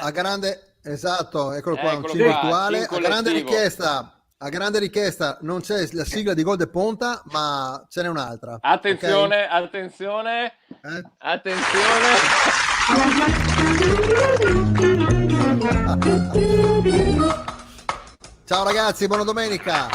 esatto, eccolo qua, un cin virtuale. A grande richiesta non c'è la sigla di Gol de Ponta, ma ce n'è un'altra. Attenzione. Ciao ragazzi, buona domenica.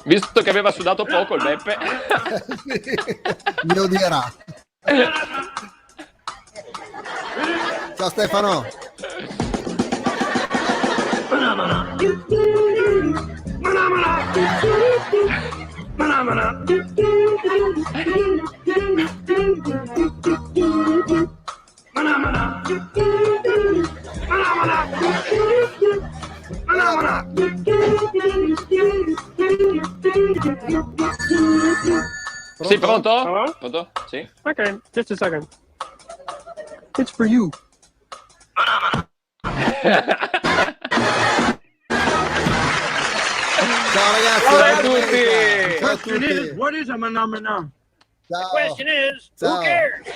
Visto che aveva sudato poco il Beppe. Mi odierà. Ciao Stefano. Sì, pronto? Hello? Pronto? Sì. Okay, just a second. It's for you. Ciao ragazzi. Ciao a tutti. Ciao a tutti. What is a phenomenon? Ciao. The question is, Ciao. who cares?